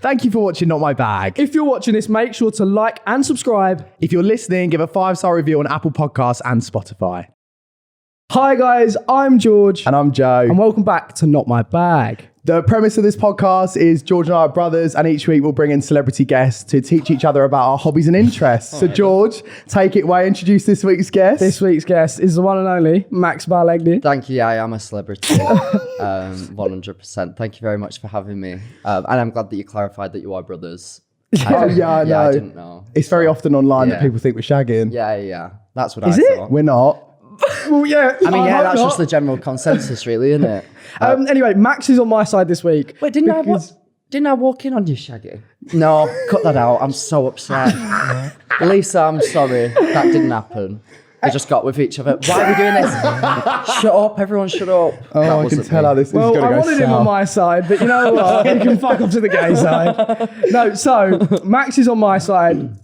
Thank you for watching Not My Bag. If you're watching this, make sure to like and subscribe. If you're listening, give a 5-star review on Apple Podcasts and Spotify. Hi guys, I'm George. And I'm Joe. And welcome back to Not My Bag. The premise of this podcast is George and I are brothers, and each week we'll bring in celebrity guests to teach each other about our hobbies and interests. So George, take it away, introduce this week's guest. This week's guest is the one and only Max Balegde. Thank you. I am a celebrity. 100%. Thank you very much for having me. And I'm glad that you clarified that you are brothers. I know. I didn't know. It's very often online that people think we're shagging. Yeah. That's what Is I it? thought. We're not. Well, yeah. I mean, that's not. just the general consensus, really, isn't it? Anyway, Max is on my side this week. Wait, didn't I walk in on you, Shaggy? No, cut that out. I'm so upset. Lisa, I'm sorry. That didn't happen. We just got with each other. Why are we doing this? Shut up, everyone, shut up. Oh, I can tell how this is going to go I wanted him on my side, but you know what? He can fuck off to the gay side. No, so Max is on my side.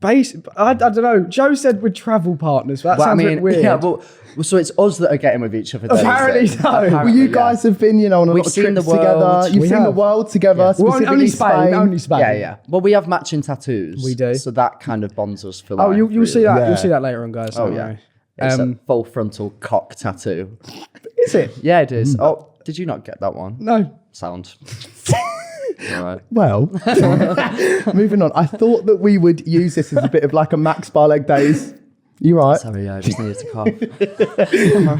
I don't know. Joe said we're travel partners. But that sounds a bit weird. Yeah, well, so it's us that are getting with each other. Apparently so. Well, you guys have been, on a lot of trips together. You've seen the world together. Well, only Spain. Only Spain. Yeah. Well, we have matching tattoos. We do. So that kind of bonds us for life. Oh, you'll see that. Yeah. You'll see that later on, guys. Oh, yeah. It's a full frontal cock tattoo. Is it? Yeah, it is. Oh, did you not get that one? No. Sound. All right. Well, moving on. I thought that we would use this as a bit of like a Max Balegde days. You right? Sorry, I just needed to cough.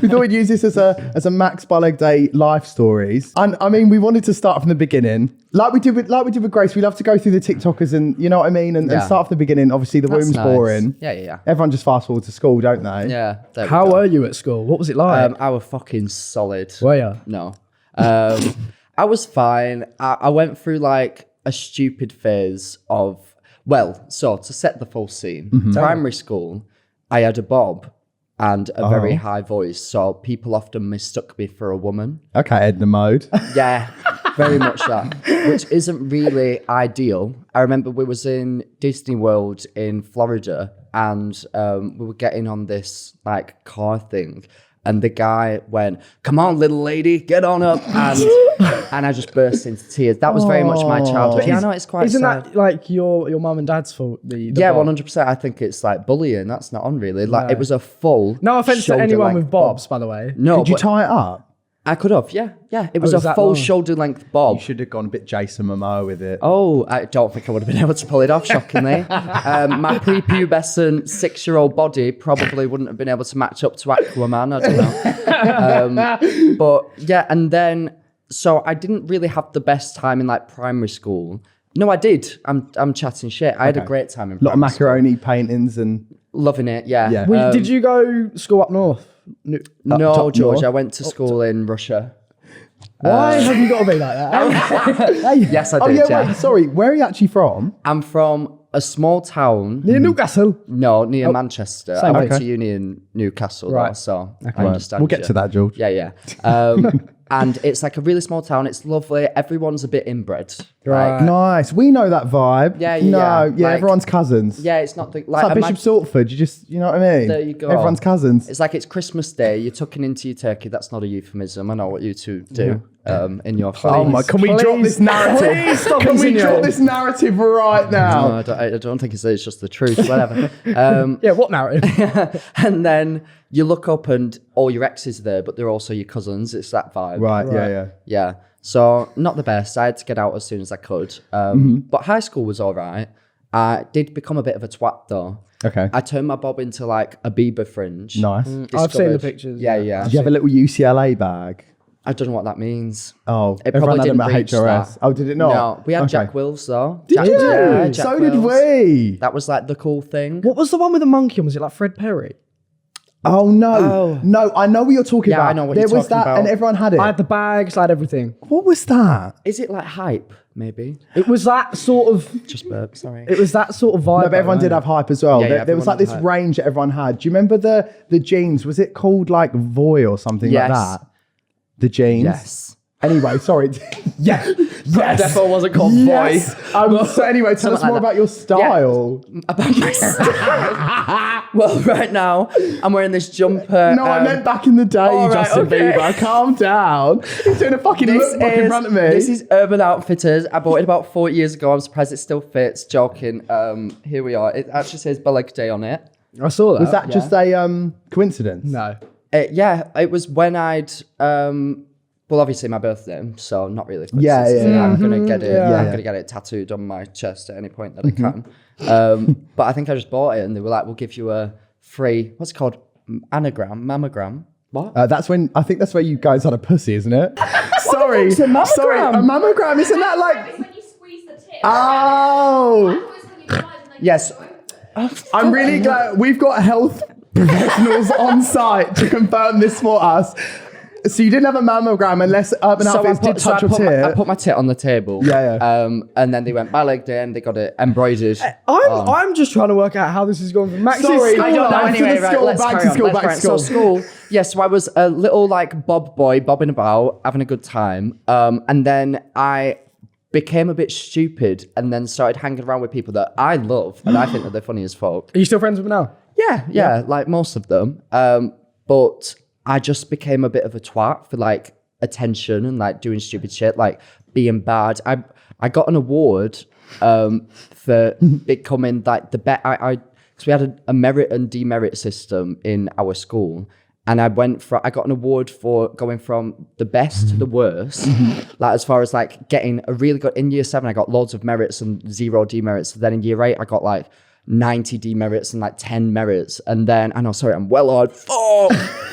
We thought we'd use this as a Max Balegde life stories. And I mean, we wanted to start from the beginning. Like we did with Grace, we love to go through the TikTokers and you know what I mean? And start from the beginning. Obviously the womb's nice. boring. Yeah. Everyone just fast forward to school, don't they? Yeah. How were you at school? What was it like? I was fucking solid. Were you? No. I was fine. I went through like a stupid phase of, so to set the full scene, primary school, I had a bob and a very high voice. So people often mistook me for a woman. Okay, Edna mode. Yeah, very much that, which isn't really ideal. I remember we was in Disney World in Florida and we were getting on this like car thing. And the guy went, "Come on, little lady, get on up." And I just burst into tears. That was very much my childhood. Yeah, I know it's quite Isn't sad. that like your mum and dad's fault? The Yeah, bob? 100%. I think it's like bullying. That's not on really. Like it was a full. No offense to anyone shoulder-length with bobs, by the way. No, Did you but tie it up? I could have. Yeah. It was was a that full long? shoulder length bob. You should have gone a bit Jason Momoa with it. Oh, I don't think I would have been able to pull it off, shockingly. My prepubescent 6-year-old body probably wouldn't have been able to match up to Aquaman. I don't know. But yeah, and then, so I didn't really have the best time in like primary school. No, I did. I'm chatting shit. I had a great time in A lot of primary school. macaroni paintings and... Loving it, yeah. Yeah. Did you go school up north? No, top George, north? I went to school in Russia. Why have you got to be like that? Yes, I Oh, did, yeah, yeah. wait, sorry. Where are you actually from? I'm from a small town. Near Newcastle. No, near Manchester. same I went place. to uni in Newcastle, Right. though, so I understand. We'll get you. to that, George. Yeah. And it's like a really small town. It's lovely. Everyone's a bit inbred. Right. Like, Nice. We know that vibe. Yeah. Like, Like- everyone's cousins. yeah, it's not the, It's like Bishop Stortford. You know what I mean? There you go. Everyone's cousins. It's like it's Christmas Day. You're tucking into your turkey. That's not a euphemism. I know what you two do in your family. Oh my! Can we drop this narrative? Please stop Can we insinuating. drop this narrative right now? No, I don't think it's just the truth. Whatever. Yeah, what narrative? And then you look up and all your exes are there, but they're also your cousins. It's that vibe. Right. Yeah. Yeah. So not the best. I had to get out as soon as I could. But high school was all right. I did become a bit of a twat though. Okay. I turned my bob into like a Bieber fringe. Nice. I've seen the pictures. Yeah. Did you have a little UCLA bag? I don't know what that means. Oh, It everyone probably had them at didn't reach HRS. that. Oh, did it not? No, we had Okay. Jack Wills though. Did Jack, you? Yeah, Jack So did Wills. we. That was like the cool thing. What was the one with the monkey on? Was it like Fred Perry? Oh no, Oh. no! I know what you're talking Yeah, about. I know what there you're was talking that, about. and everyone had it. I had the bags, I had everything. What was that? Is it like hype? Maybe. It was that sort of. Just burp. Sorry. It was that sort of vibe. No, but everyone did have hype as well. Yeah, there, yeah, there was like everyone this had hype. range that everyone had. Do you remember the jeans? Was it called like Voy or something like Yes. that? The jeans. Yes. Anyway, sorry. Yeah. Yes. Defo wasn't called Yes. boy. So anyway, tell us Something more like about your style. About my style. Well, right now I'm wearing this jumper. No, I meant back in the day, all right, Justin okay. Bieber. Calm down. He's doing a fucking lookbook in front of me. This is Urban Outfitters. I bought it about 4 years ago. I'm surprised it still fits. Joking. Here we are. It actually says Balegde on it. I saw that. Was that just a coincidence? No. Yeah, it was when I'd well, obviously my birthday, so not really. Yeah. I'm gonna get it. Yeah. I'm gonna get it tattooed on my chest at any point that I can. But I think I just bought it, and they were like, "We'll give you a free what's it called mammogram." What? That's when I think that's where you guys had a pussy, isn't it? Sorry, the fuck's a mammogram? sorry, a mammogram. Isn't that It's like? when you squeeze the tip. Oh, Yes. I'm really glad we've got health professionals on site to confirm this for us. So you didn't have a mammogram unless Urban Outfitters did touch your tit. I put my tit on the table. Yeah. And then they went Balegde and they got it embroidered. I'm just trying to work out how this is going from Max's Sorry, school I don't know. life. Anyway, Right, school, let's back carry to on, school, let's back to carry on. So school, so I was a little like bobbing about, having a good time. And then I became a bit stupid and then started hanging around with people that I love and I think that they're funny as fuck. Are you still friends with him now? Yeah, like most of them. But I just became a bit of a twat for like attention and like doing stupid shit, like being bad. I got an award for becoming like the best. Because we had a merit and demerit system in our school. And I got an award for going from the best to the worst. Like as far as like getting a really good, in year 7, I got loads of merits and 0 demerits. So then in year 8, I got like 90 demerits and like 10 merits. And then, I'm well on. Fuck!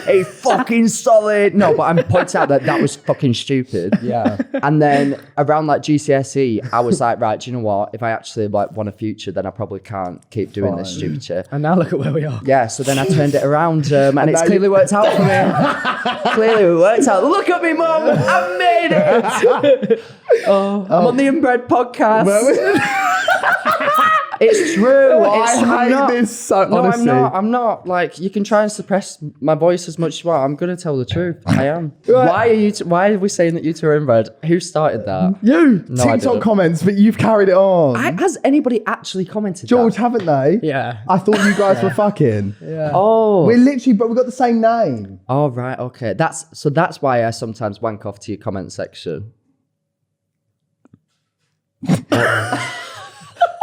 A fucking solid. No, but I'm pointing out that was fucking stupid. Yeah. And then around like GCSE, I was like, right, do you know what? If I actually like want a future, then I probably can't keep doing this stupid shit. And now look at where we are. Yeah, so then I turned it around and it's clearly worked out for me. Clearly it worked out. Look at me, Mum. I made it. I'm on the Inbred podcast. It's true. I hate this so, No, honestly. I'm not. Like, you can try and suppress my voice as much as you want. I'm going to tell the truth. I am. Why are we saying that you two are inbred? Who started that? You. No, I TikTok didn't. comments, but you've carried it on. Has anybody actually commented George, that? haven't they? Yeah. I thought you guys were fucking. Yeah. Oh. We're literally, but we've got the same name. Oh, right. Okay. That's why I sometimes wank off to your comment section.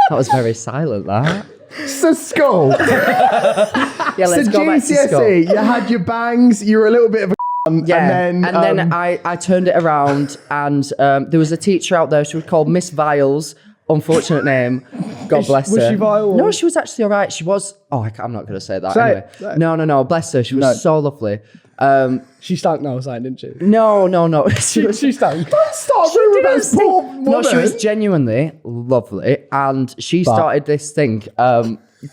That was very silent, that. So school. Yeah, let's So go back to school. GCSE, you had your bangs, you were a little bit of a Yeah, and then, I turned it around and there was a teacher out there, she was called Miss Viles, unfortunate name, God bless her. Was she vile or- No, she was actually all right. She was, I'm not going to say that Say anyway. it, say it. No, bless her, she was so lovely. She stunk now, saying, didn't she? No. She She stunk. start rude about this poor woman. No, she was genuinely lovely and she started this thing.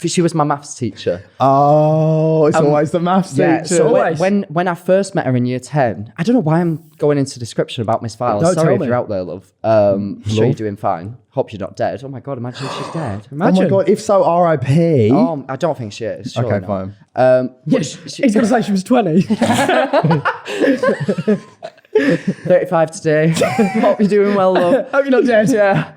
She was my maths teacher. Oh, it's always the maths Yeah, teacher. so Always. when I first met her in year 10, I don't know why I'm going into description about Miss Viles. No, Sorry tell if me. you're out there, love. Sure you're doing fine. Hope you're not dead. Oh my God, imagine if she's dead. Oh my God, if so, R.I.P. I don't think she is. Surely Okay, not. fine. He's going to say she was 20. 35 today. Hope you're doing well, love. Hope you're not dead. Yeah.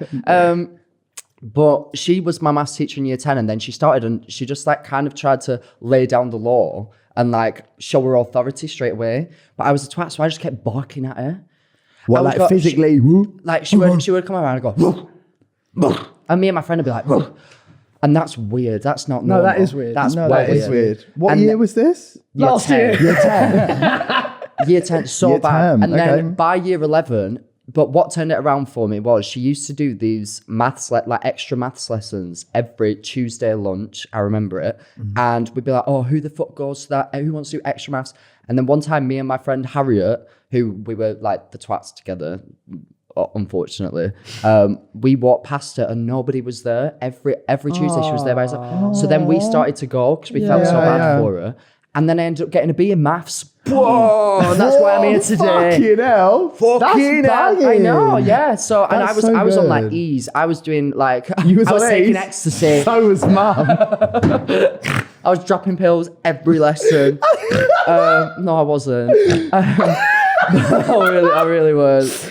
But she was my maths teacher in year 10 and then she started and she just like kind of tried to lay down the law and like show her authority straight away. But I was a twat, so I just kept barking at her. What, I like got- physically? Like she would come around and go, "Woof, woof." And me and my friend would be like, "Woof." And that's weird. That's not normal. that is weird. That's No, way that is weird. What And year the- was this? Last year. Year 10. Year 10, so Year bad. 10, And then okay. by year 11, but what turned it around for me was she used to do these maths, like extra maths lessons every Tuesday lunch. I remember it. And we'd be like, oh, who the fuck goes to that? Who wants to do extra maths? And then one time, me and my friend Harriet, who we were like the twats together, unfortunately, we walked past her and nobody was there. Every Tuesday she was there by herself. So then we started to go because we felt so bad for her. And then I ended up getting a B in maths. Whoa, and that's why I'm here today. Fucking hell. Fucking That's hell. I know, yeah. So, and That's I so was on like good. Ease. I was doing like, You was I was on taking Ease? ecstasy. So was mum. I was dropping pills every lesson. No, I wasn't. I really was.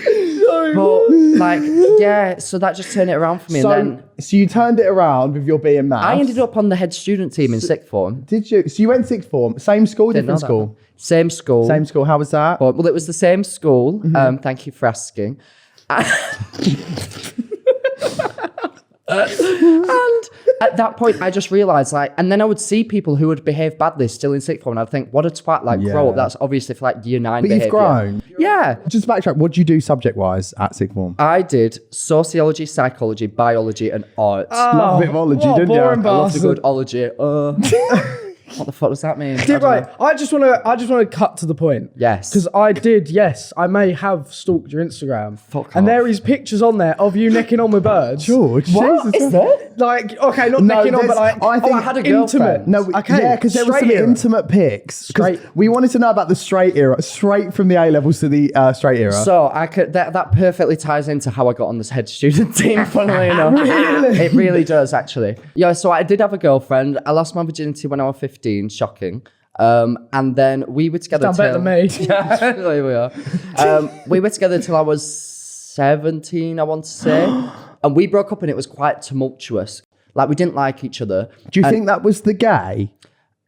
But like, yeah, so that just turned it around for me. So, and then so you turned it around with your B in maths. I ended up on the head student team in sixth form. Did you? So you went sixth form, same school, Didn't different know that. school? Same school. Same school. How was that? Well, it was the same school. Thank you for asking. And at that point, I just realised, like, and then I would see people who would behave badly still in sixth form, and I'd think, what a twat, like, grow up. That's obviously for like year 9 But behaviour. you've grown. Yeah. Just backtrack. What did you do subject-wise at sixth form? I did sociology, psychology, biology, and arts. Love a bit of ology, what a didn't you? boring I loved a bastard. good ology. What the fuck does that mean? Yeah, right. I just want to cut to the point. Yes. Because I may have stalked your Instagram. Fuck and off. there is pictures on there of you necking on with birds. George, What Jesus. is that? Like, okay, not No, necking on, but there's- like, I think- I had a intimate. girlfriend. No, okay, yeah, because there were some straight era. intimate pics. 'Cause Straight. we wanted to know about the straight era, straight from the A levels to the straight era. So I could that perfectly ties into how I got on this head student team, funnily enough. Really? It really does, actually. Yeah, so I did have a girlfriend. I lost my virginity when I was 15, shocking. And then we were together Done better than me. Yeah, there we are. We were together till I was 17, I want to say. And we broke up and it was quite tumultuous. Like, we didn't like each other. Do you think that was the gay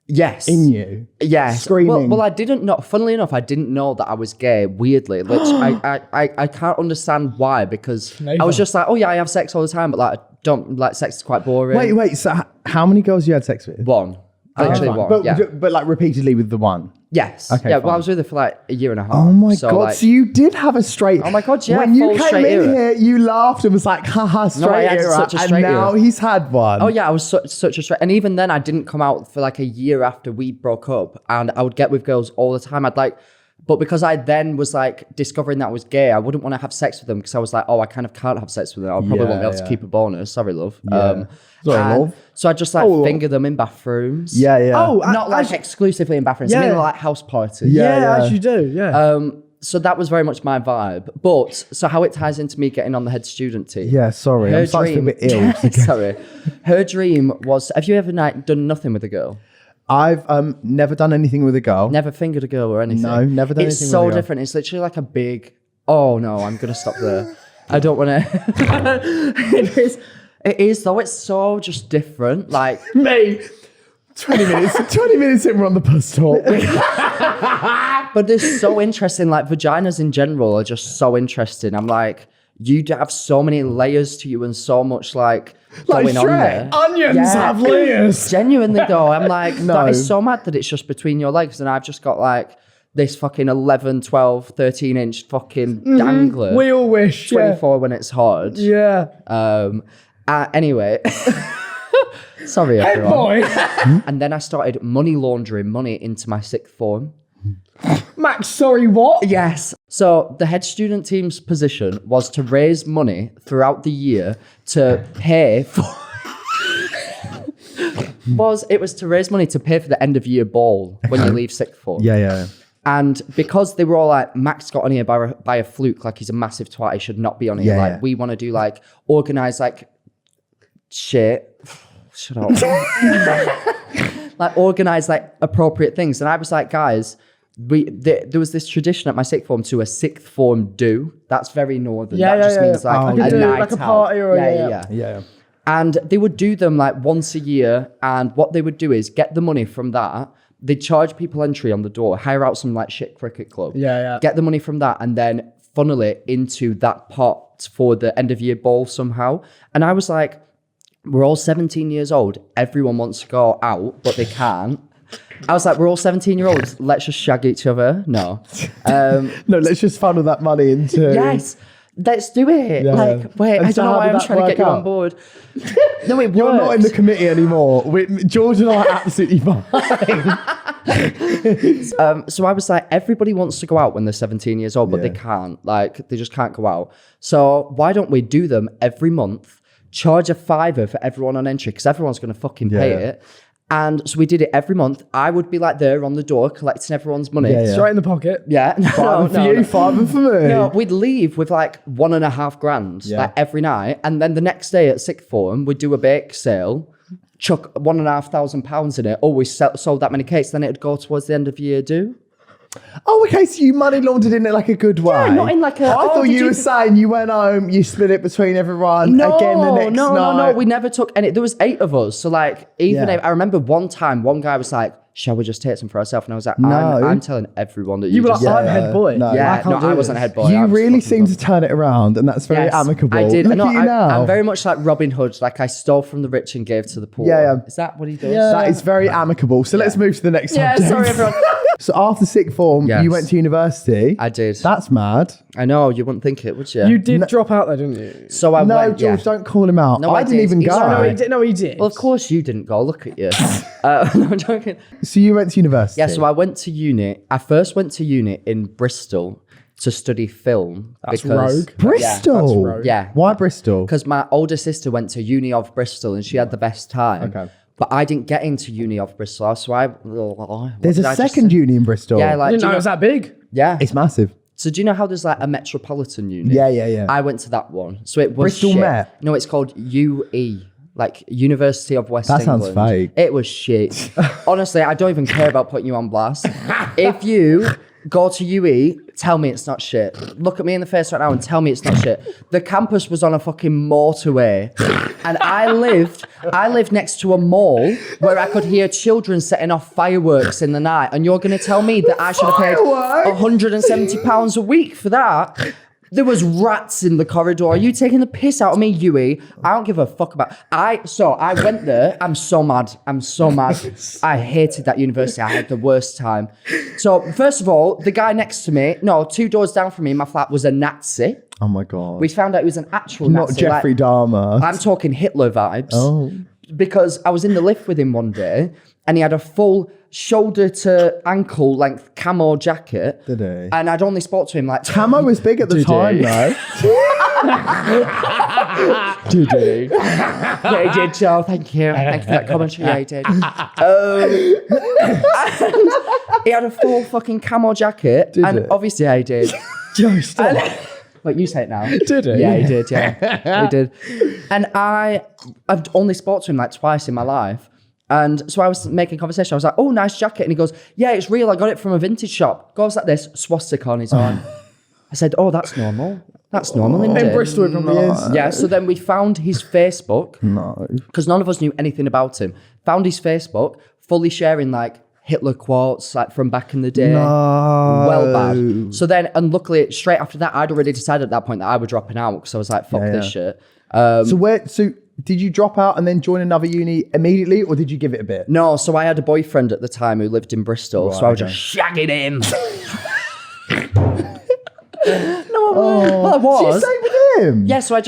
Yes. in you? Yes. Screaming. Well, I didn't know. Funnily enough, I didn't know that I was gay. Weirdly, which I can't understand why, because I was just like, oh yeah, I have sex all the time, but like, I don't like sex is quite boring. Wait. So how many girls you had sex with? One. Literally one. But, Yeah. but like repeatedly with the one. Yes. Okay, Yeah. Well, fine. I was with her for like a year and a half. Oh my So, God! like, So you did have a straight. Oh my God, yeah, When you full came straight in era. here, you laughed and was like, "Haha, straight I had era," such a and straight now era. he's had one. Oh yeah, I was such a straight, and even then I didn't come out for like a year after we broke up, and I would get with girls all the time. But because I then was like discovering that I was gay, I wouldn't want to have sex with them because I was like, oh, I kind of can't have sex with them. I probably won't be able to keep a bonus. Sorry, love. Sorry, and love. So I just like finger them in bathrooms. Yeah. Oh, Not like exclusively in bathrooms. I Yeah. mean like house parties. Yeah, as you do. Yeah. So that was very much my vibe. But so how it ties into me getting on the head student team. Yeah, sorry. I'm starting to feel a bit ill. Sorry. Her dream was, have you ever done nothing with a girl? I've never done anything with a girl. Never fingered a girl or anything? No, never done It's anything so with a girl. different. It's literally like a big, oh no, I'm going to stop there. I don't want to. It is though. It's so just different. Like, Mate, 20 minutes in, we're on the bus stop. but it's so interesting. Like, vaginas in general are just so interesting. I'm like, you have so many layers to you and so much like going on there. Onions have layers. Genuinely though, I'm like, No. that is so mad that it's just between your legs, and I've just got like this fucking 11, 12, 13 inch fucking dangler. We all wish. 24 when it's hard. Yeah. Anyway. Sorry, Hey, everyone. boy. And then I started money laundering money into my sixth form. Max, sorry, what? Yes. So the head student team's position was to raise money throughout the year to pay for... It was to raise money to pay for the end of year ball when you leave sixth form. Yeah. And because they were all like, Max got on here by a fluke, like he's a massive twat, he should not be on here. Yeah, like, yeah. we want to do like, organise like shit. Shut up. Like, organise like appropriate things. And I was like, guys, there was this tradition at my sixth form to a sixth form do. That's very northern. Yeah, that just means like Oh, a yeah. night Like a out. party or Yeah. And they would do them like once a year. And what they would do is get the money from that. They'd charge people entry on the door, hire out some like shit cricket club. Yeah. Get the money from that and then funnel it into that pot for the end of year ball somehow. And I was like, we're all 17 years old. Everyone wants to go out, but they can't. I was like, we're all 17-year-olds. Let's just shag each other. No. No, let's just funnel that money into... Yes. Let's do it. Yeah. Like, wait, And I so don't know how why did I'm that trying to work get you out? on board. No, it You're not in the worked. committee anymore. George and I are absolutely fine. So I was like, everybody wants to go out when they're 17 years old, but they can't. Like, they just can't go out. So why don't we do them every month, charge a £5 for everyone on entry, because everyone's going to fucking pay it. And so we did it every month. I would be like there on the door collecting everyone's money. Yeah, yeah. Straight in the pocket. Yeah. Five for you, five for me. No, we'd leave with like $1,500 like every night. And then the next day at sixth form, we'd do a bake sale, chuck £1,500 in it. Oh, we sold that many cakes. Then it'd go towards the end of year due. Oh, okay. So you money laundered in it like a good way. Yeah, not in like a. I thought you were saying you went home, you split it between everyone again the next night. No. We never took any. There was 8 of us. So like, I remember one time, one guy was like, shall we just take some for ourselves? And I was like, I'm telling everyone that you were like, I'm head boy. No. Yeah, I wasn't head boy. You really seem to turn it around, and that's very amicable. I did. Look at you now. I'm very much like Robin Hood. Like I stole from the rich and gave to the poor. Yeah. Is that what he does? Yeah. That is very amicable. So let's move to the next subject. Yeah, sorry everyone. So after sixth form, you went to university. I did. That's mad. I know, you wouldn't think it, would you? You did drop out there, didn't you? So I went, George, don't call him out. No, I didn't even go. No, he did. Well, of course you didn't go. Look at you. No, I'm joking. So you went to university? Yeah, so I went to uni. I first went to uni in Bristol to study film. That's rogue. Bristol? Yeah, that's rogue. Yeah. Why Bristol? Because my older sister went to uni of Bristol and she had the best time. Okay. But I didn't get into uni of Bristol, so I... There's a second uni in Bristol. Yeah, like... I didn't know it was that big. Yeah. It's massive. So do you know how there's like a metropolitan uni? Yeah. I went to that one. So it was Bristol shit. Met? No, it's called UE. Like University of West England. That sounds fake. It was shit. Honestly, I don't even care about putting you on blast. If you go to UE, tell me it's not shit. Look at me in the face right now and tell me it's not shit. The campus was on a fucking motorway. And I lived next to a mall where I could hear children setting off fireworks in the night. And you're going to tell me that I should have paid £170 a week for that? There was rats in the corridor. Are you taking the piss out of me, UE? I don't give a fuck about... I went there. I'm so mad. I hated that university. I had the worst time. So, first of all, the guy next to me, 2 doors down from me in my flat was a Nazi. Oh my God. We found out he was an actual Not Nazi. Jeffrey Dahmer. I'm talking Hitler vibes. Oh. Because I was in the lift with him one day and he had a full shoulder to ankle length camo jacket. Did he? And I'd only spoke to him like... Camo was big at the time, though. Did he? Yeah, he did, Joe. Thank you. Thank you for that commentary. Yeah, he did. And he had a full fucking camo jacket. Did and it? obviously, yeah, he did. Joe, stop. Wait, you say it now. Did he? Yeah, he did, yeah. He did. And I've only spoke to him like twice in my life. And so I was making conversation. I was like, oh, nice jacket. And he goes, yeah, it's real. I got it from a vintage shop. Goes like this, swastika on his arm. I said, oh, that's normal. That's normal, isn't it? In Bristol, it probably is. Yeah, so then we found his Facebook. No. Because none of us knew anything about him. Found his Facebook, fully sharing like Hitler quotes like from back in the day. No. Well bad. So then, and luckily, straight after that, I'd already decided at that point that I was dropping out because I was like, fuck this shit. So did you drop out and then join another uni immediately, or did you give it a bit? No, so I had a boyfriend at the time who lived in Bristol, so I was just shagging him. Well, I was. So you stayed with him? Yeah, so I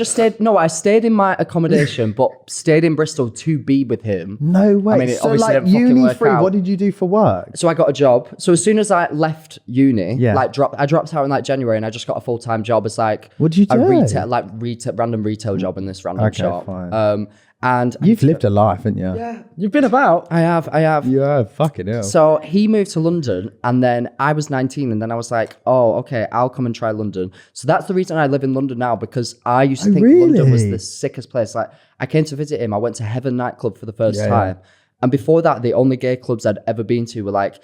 stayed in my accommodation, but stayed in Bristol to be with him. No way. I mean, it so obviously like didn't fucking uni work free, out. what did you do for work? So I got a job. So as soon as I left uni, Yeah. I dropped out in like January, and I just got a full-time job as like What did you do? a random retail job in this random shop. Fine. And You've lived a life, haven't you? yeah, You've been about. I have. You have. Fucking hell. So he moved to London, and then I was 19, and then I was like, oh, okay, I'll come and try London. So that's the reason I live in London now, because I used to think London was really? the sickest place. Like, I came to visit him. I went to Heaven nightclub for the first time. And before that, the only gay clubs I'd ever been to were like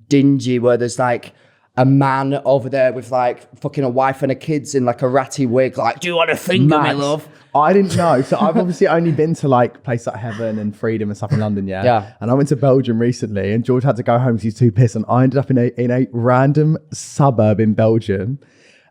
dingy, where there's like a man over there with like fucking a wife and a kids in like a ratty wig, like, do you want to finger me, love? I didn't know. So I've obviously only been to like places like Heaven and Freedom and stuff in London, Yeah. And I went to Belgium recently, and George had to go home because he's too pissed, and I ended up in a random suburb in Belgium,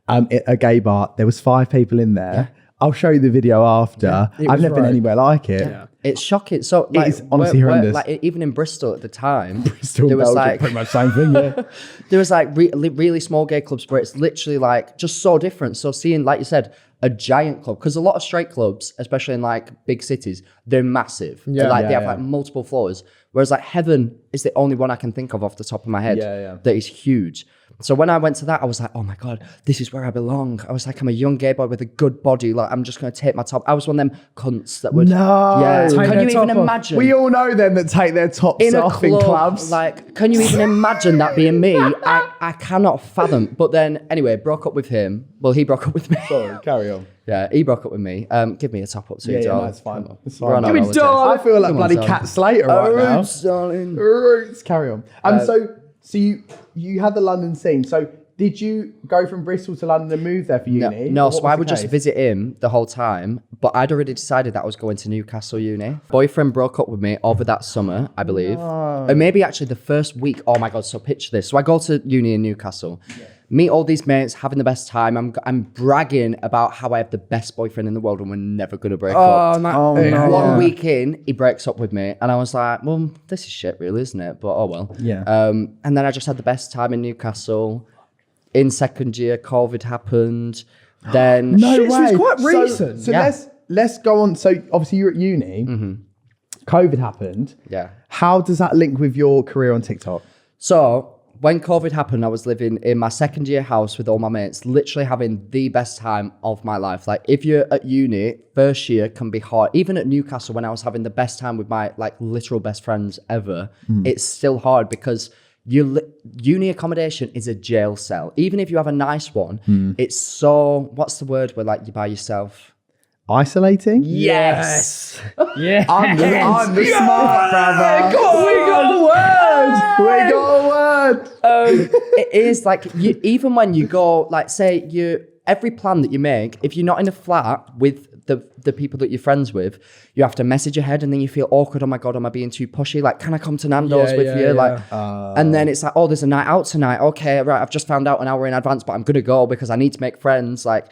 at a gay bar. There was 5 people in there. I'll show you the video after. I've never been anywhere like it. Yeah. It's shocking. So like, is honestly horrendous. like even in Bristol at the time, Still there was Belgium, like pretty much same thing, yeah. there was like really small gay clubs where it's literally like just so different. So seeing, like you said, a giant club, because a lot of straight clubs, especially in like big cities, they're massive. Yeah. They have like multiple floors. Whereas like Heaven is the only one I can think of off the top of my head that is huge. So when I went to that, I was like, oh my God, this is where I belong. I was like, I'm a young gay boy with a good body. Like, I'm just going to take my top. I was one of them cunts that would... No. Yeah. Take Can their you even top off. imagine? We all know them that take their tops in a off club, in clubs. like, can you even imagine that being me? I cannot fathom. But then, anyway, broke up with him. Well, he broke up with me. Sorry, carry on. Yeah, he broke up with me. Give me a top up, too, darling. That's fine. It's We're on fine. our holidays. I feel like Come on, bloody darling. Cat Slater right now. Roots, darling. Roots. Carry on. So you had the London scene. So did you go from Bristol to London and move there for uni? No, What so was I the would just case? visit him the whole time, but I'd already decided that I was going to Newcastle uni. Boyfriend broke up with me over that summer, I believe. And maybe actually the first week. Oh my God, so picture this. So I go to uni in Newcastle, meet all these mates, having the best time. I'm bragging about how I have the best boyfriend in the world and we're never going to break up. No. One week in, he breaks up with me, and I was like, well, this is shit really, isn't it? But oh well. Yeah. And then I just had the best time in Newcastle. In second year, COVID happened. Then No Shit, so way. it's quite recent. So Yeah. let's go on. So obviously you're at uni. COVID happened. Yeah. How does that link with your career on TikTok? So when COVID happened, I was living in my second year house with all my mates, literally having the best time of my life. Like if you're at uni, first year can be hard. Even at Newcastle, when I was having the best time with my like literal best friends ever, it's still hard because uni accommodation is a jail cell. Even if you have a nice one, it's so, what's the word where like you're by yourself? Isolating? Yes. Yeah. I'm the smart brother. We got a word. We got a word. It is like even when you go, like say every plan that you make, if you're not in a flat with the people that you're friends with, you have to message ahead and then you feel awkward. Oh my God, am I being too pushy? Like, can I come to Nando's with you? Like, and then it's like, oh, there's a night out tonight. Okay, right. I've just found out an hour in advance, but I'm going to go because I need to make friends. Like,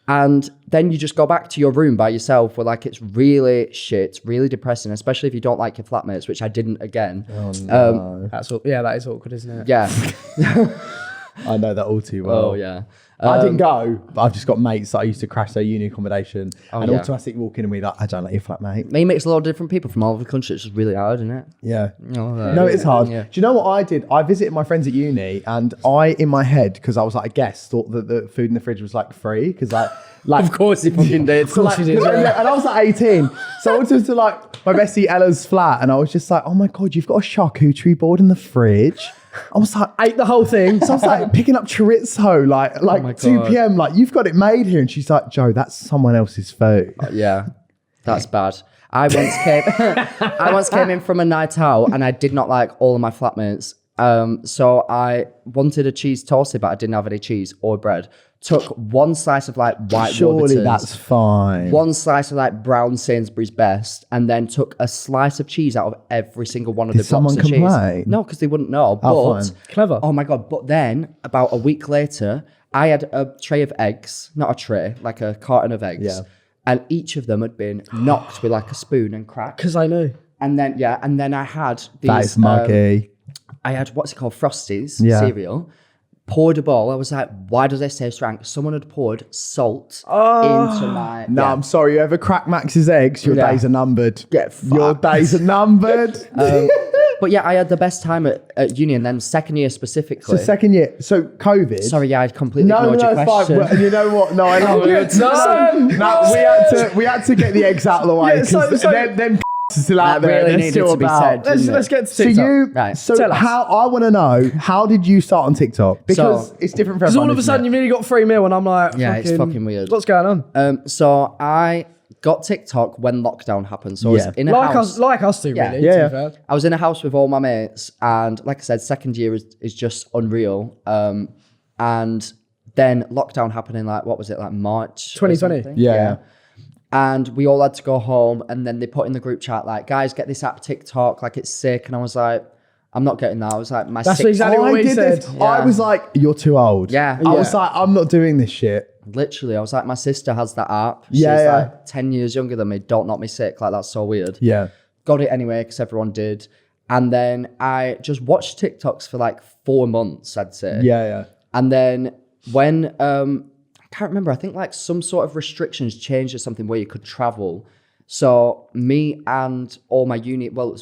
and then you just go back to your room by yourself where like, it's really shit, really depressing, especially if you don't like your flatmates, which I didn't again. Oh, no. That is awkward, isn't it? Yeah. I know that all too well. Oh yeah. I didn't go, but I've just got mates that I used to crash their uni accommodation and yeah. automatically walk in and be like, I don't like your flatmate. He makes a lot of different people from all over the country. It's just really hard, isn't it? Yeah. Oh, No, it's hard. Yeah. Do you know what I did? I visited my friends at uni and I, in my head, because I was like a guest, thought that the food in the fridge was like free because like Of course he fucking did. Of course he did. and I was like 18. So I went to like my bestie Ella's flat and I was just like, oh my God, you've got a charcuterie board in the fridge. I was like, Ate the whole thing. so I was like picking up chorizo, like 2 p.m. Like, you've got it made here. And she's like, Joe, that's someone else's food. Yeah, that's bad. I once came in from a night out and I did not like all of my flatmates. So I wanted a cheese toasted, but I didn't have any cheese or bread. Took one slice of like white Surely Warburtons, that's fine. one slice of like brown Sainsbury's Best, and then took a slice of cheese out of every single one of the blocks someone of cheese. complain? No, because they wouldn't know. Oh, But fine. Clever. Oh my God. But then about a week later, I had a tray of eggs, not a tray, like a carton of eggs. Yeah. And each of them had been knocked with like a spoon and cracked. Because I knew. And then, and then I had these. That is muggy. I had what's it called? Frosties Yeah. cereal. Poured a bowl. I was like, why does this taste rank? Someone had poured salt into my. No, I'm sorry. You ever crack Max's eggs? Your Yeah. days are numbered. Get Your fucked. days are numbered. But yeah, I had the best time at uni, and then second year specifically. So second year. So COVID. Sorry, yeah, I completely No, ignored your it's fine. question. Well, you know what? No, I love it. No, we had to get the eggs out of the way Yeah, so- because so- them are still out there. really They're needed still to be about. said. didn't Let's it? get to So TikTok. Right. so Tell us. how I want to know, how did you start on TikTok? Because So- it's different for Because everyone. all of a isn't sudden it? you really got 3 mil and I'm like, Yeah, it's fucking weird. What's going on? So I got TikTok when lockdown happened. So I Yeah. was in a Like house. us two, Yeah. really. Yeah, to be yeah. fair. I was in a house with all my mates, and like I said, second year is just unreal. And then lockdown happened in like, what was it, like March? or 2020. something? Yeah. And we all had to go home, and then they put in the group chat like, guys, get this app TikTok, like it's sick. And I was like, I'm not getting that. I was like, my That's sixth- exactly what I we did said. this. I was like, you're too old. Yeah. I was Yeah. like, I'm not doing this shit. Literally, I was like, my sister has that app. She's Yeah, yeah. like 10 years younger than me. Don't knock me sick. Like, that's so weird. Yeah. Got it anyway, because everyone did. And then I just watched TikToks for like 4 months, I'd say. Yeah, yeah. And then when, I can't remember, I think like some sort of restrictions changed to something where you could travel. So me and all my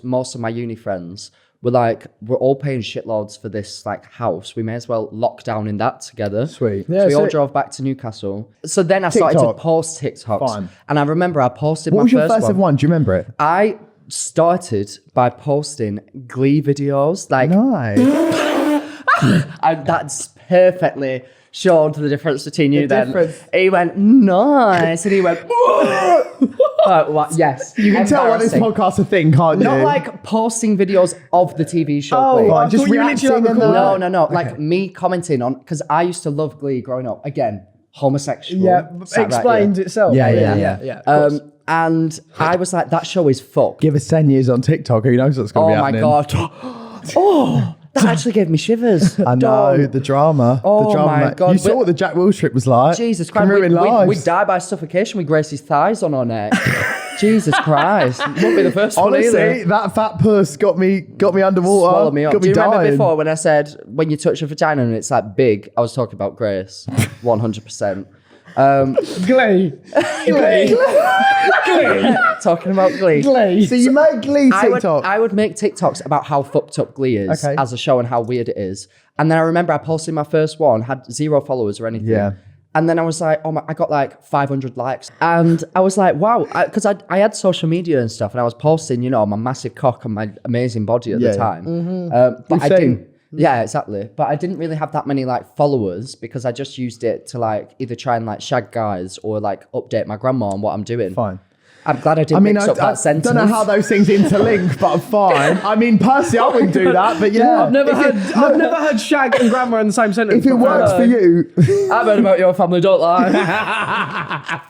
most of my uni friends were like, we're all paying shitloads for this like house. We may as well lock down in that together. Sweet. Yeah, So we all sick. drove back to Newcastle. So then I started to TikTok. post TikToks. Fine. And I remember I posted What my was your first first ever one. one? Do you remember it? I started by posting Glee videos. Like, Nice. that's perfectly showed the difference between you then. difference. He went, nice. And he went, what? Yes. You can tell when this Embarrassing. podcast's a thing, can't you? Not like posting videos of the TV show. Oh, Glee. I just thought you literally reacting and recorded that. No. Like me commenting on, because I used to love Glee growing up. Again, homosexual. Yeah, Sat right explains here. itself. Yeah. of course. And I was like, that show is fucked. Give us 10 years on TikTok, who knows what's going to Oh be my happening. God. Oh, that actually gave me shivers. I know, Dog. the drama. Oh the drama, my mate. God, You saw but- what the Jack Wills trip was like. Jesus Can Christ, ruin lives. we'd die by suffocation with Gracie's thighs on our neck. Jesus Christ. Won't be the first one Honestly, either. that fat puss got me underwater. Swallow me up. Got Do me you remember dying. before when I said when you touch a vagina and it's like big? I was talking about Grace, 100%. Glee. Talking about Glee. Glee. So you make Glee TikTok. I would make TikToks about how fucked up Glee is Okay. as a show and how weird it is. And then I remember I posted my first one, had 0 followers or anything. Yeah. And then I was like, I got like 500 likes. And I was like, wow, because I had social media and stuff and I was posting, you know, my massive cock and my amazing body at the Yeah. time. But We've I seen. didn't. Yeah, exactly. But I didn't really have that many like followers because I just used it to like either try and like shag guys or like update my grandma on what I'm doing. Fine. I'm glad I didn't mix up that sentence. don't know how those things interlink, but fine. I mean, personally, I wouldn't do that, but yeah. I've never heard shag and grandma in the same sentence. If it works for you. I've heard about your family, don't lie.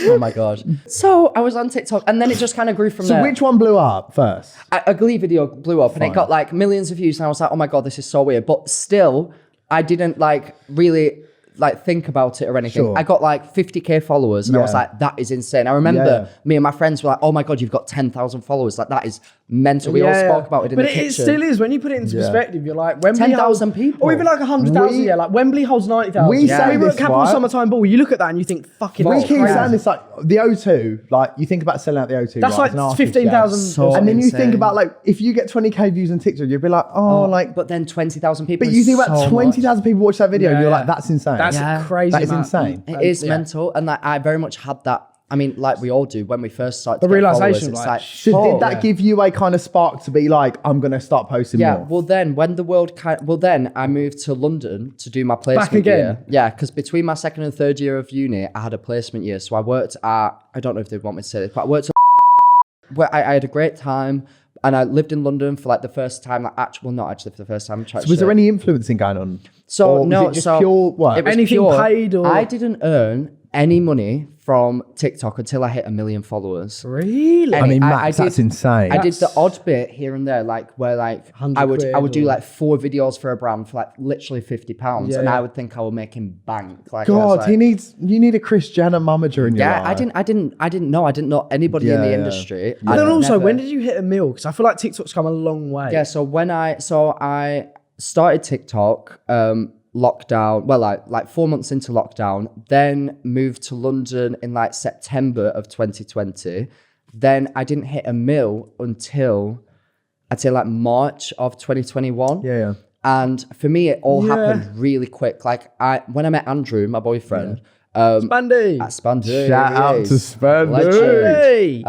Oh my God. So I was on TikTok and then it just kind of grew from So there. which one blew up first? A Glee video blew up and it got like millions of views and I was like, oh my God, this is so weird. But still, I didn't like really like think about it or anything. Sure. I got like 50k followers and I was Yeah. like, that is insane. I remember me and my friends were like, oh my God, you've got 10,000 followers. Like that is mental. We all spoke about it in the kitchen. But it still is. When you put it into perspective, you're like, Wembley 10,000 holds- people. Or even like 100,000, We- yeah. Like Wembley holds 90,000. We say We were at this, Capital right? Summertime Ball. You look at that and you think, fucking We that's keep crazy. saying this, like the O2, like you think about selling out the O2. That's right, like as an artist, 15,000. So And then you think insane. about like, if you get 20k views on TikTok, you'd be like, like, But then 20,000 people. but you is think about so 20,000 people watch that video, and you're Yeah. like, that's insane. That's Yeah. crazy. That is man. insane. It is Yeah. mental, and like I very much had that. I mean, like we all do when we first started. The to get realization, followers, like, it's So oh, did that give you a kind of spark to be like, I'm going to start posting Yeah. more? Well, then when the world then I moved to London to do my placement again? year. Yeah, because between my second and third year of uni, I had a placement year. So I worked at. I don't know if they want me to say this, but I worked at where I had a great time. And I lived in London for like the first time, like not actually for the first time. So was there any influencing going on? So Or no, was it just so pure work? it was Anything pure. paid or- I didn't earn any money from TikTok until I hit 1 million followers. Really? I mean, I Max, that's insane. I did the odd bit here and there, like where like 100 I would do quid or- like 4 videos for a brand for like literally £50, Yeah, and yeah. I would think I would make him bank. Like I was God, like, you need a Kris Jenner momager in your yeah, life. I didn't know anybody in the Yeah, yeah. industry. But then I'd also, never- when did you hit a mil? Because I feel like TikTok's come a long way. Yeah, so I started TikTok, lockdown, well, like 4 months into lockdown, then moved to London in like September of 2020. Then I didn't hit 1 mil until I'd say like March of 2021. Yeah. And for me, it all Yeah. happened really quick. Like when I met Andrew, my boyfriend, Spandy. at Spandy. Shout out to Spandy. Legend. Hey.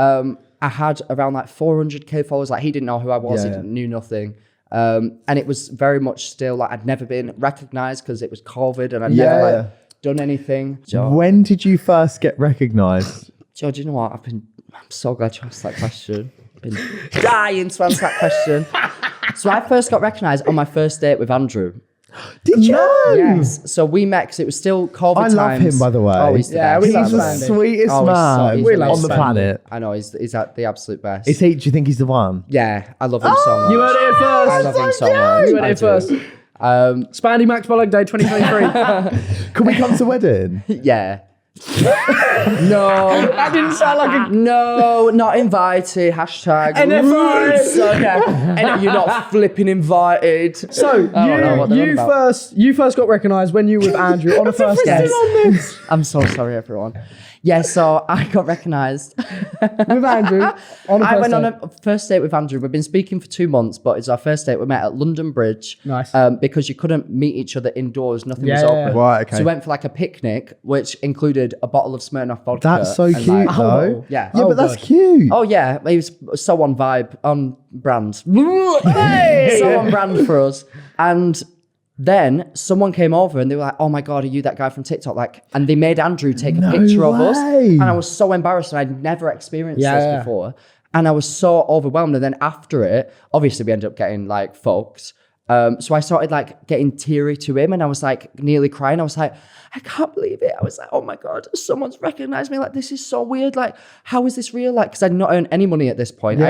I had around like 400k followers. Like he didn't know who I was. Yeah, He yeah. knew nothing. And it was very much still like I'd never been recognized because it was COVID and I'd never Yeah. like done anything. When did you first get recognised? George, you know what? I'm so glad you asked that question. I've been dying to answer that question. So I first got recognized on my first date with Andrew. Did you? Yes. So we met because it was still COVID I love times. him, by the way. Oh, he's the Yeah, best. we love He's the Spandy. sweetest Oh, man he's We love on the Spandy. planet. I know, he's at the absolute best. Is he? Do you think he's the one? Yeah, I love him so much. You heard it here first. I love him so much. You heard I it do. first. Spandy Max Balegde 2023. Can we come to wedding? Yeah. No. That didn't sound like a... No, not invited. Hashtag. NFI. So, yeah. And you're not flipping invited. So I don't know what they're on about. you first got recognised when you were with Andrew on a first date. Yes. I'm so sorry, everyone. Yeah, so I got recognised. With Andrew on a first I went date. on a first date with Andrew. We've been speaking for 2 months, but it's our first date. We met at London Bridge. Nice. Because you couldn't meet each other indoors. Nothing was Yeah, open. yeah. Right, okay. So we went for like a picnic, which included a bottle of Smirnoff vodka. That's so and, cute, like, though. Yeah. Yeah, Oh, but that's God. cute. Oh yeah, it was so on vibe, on brand. So on brand for us. And Then someone came over and they were like, "Oh my God, are you that guy from TikTok?" Like, and they made Andrew take a picture of us. And I was so embarrassed, and I'd never experienced this before. And I was so overwhelmed. And then after it, obviously we ended up getting like fucked. So I started like getting teary to him, and I was like nearly crying. I was like, I can't believe it. I was like, oh my God, someone's recognized me. Like, this is so weird. Like, how is this real? Like, because I'd not earned any money at this point. I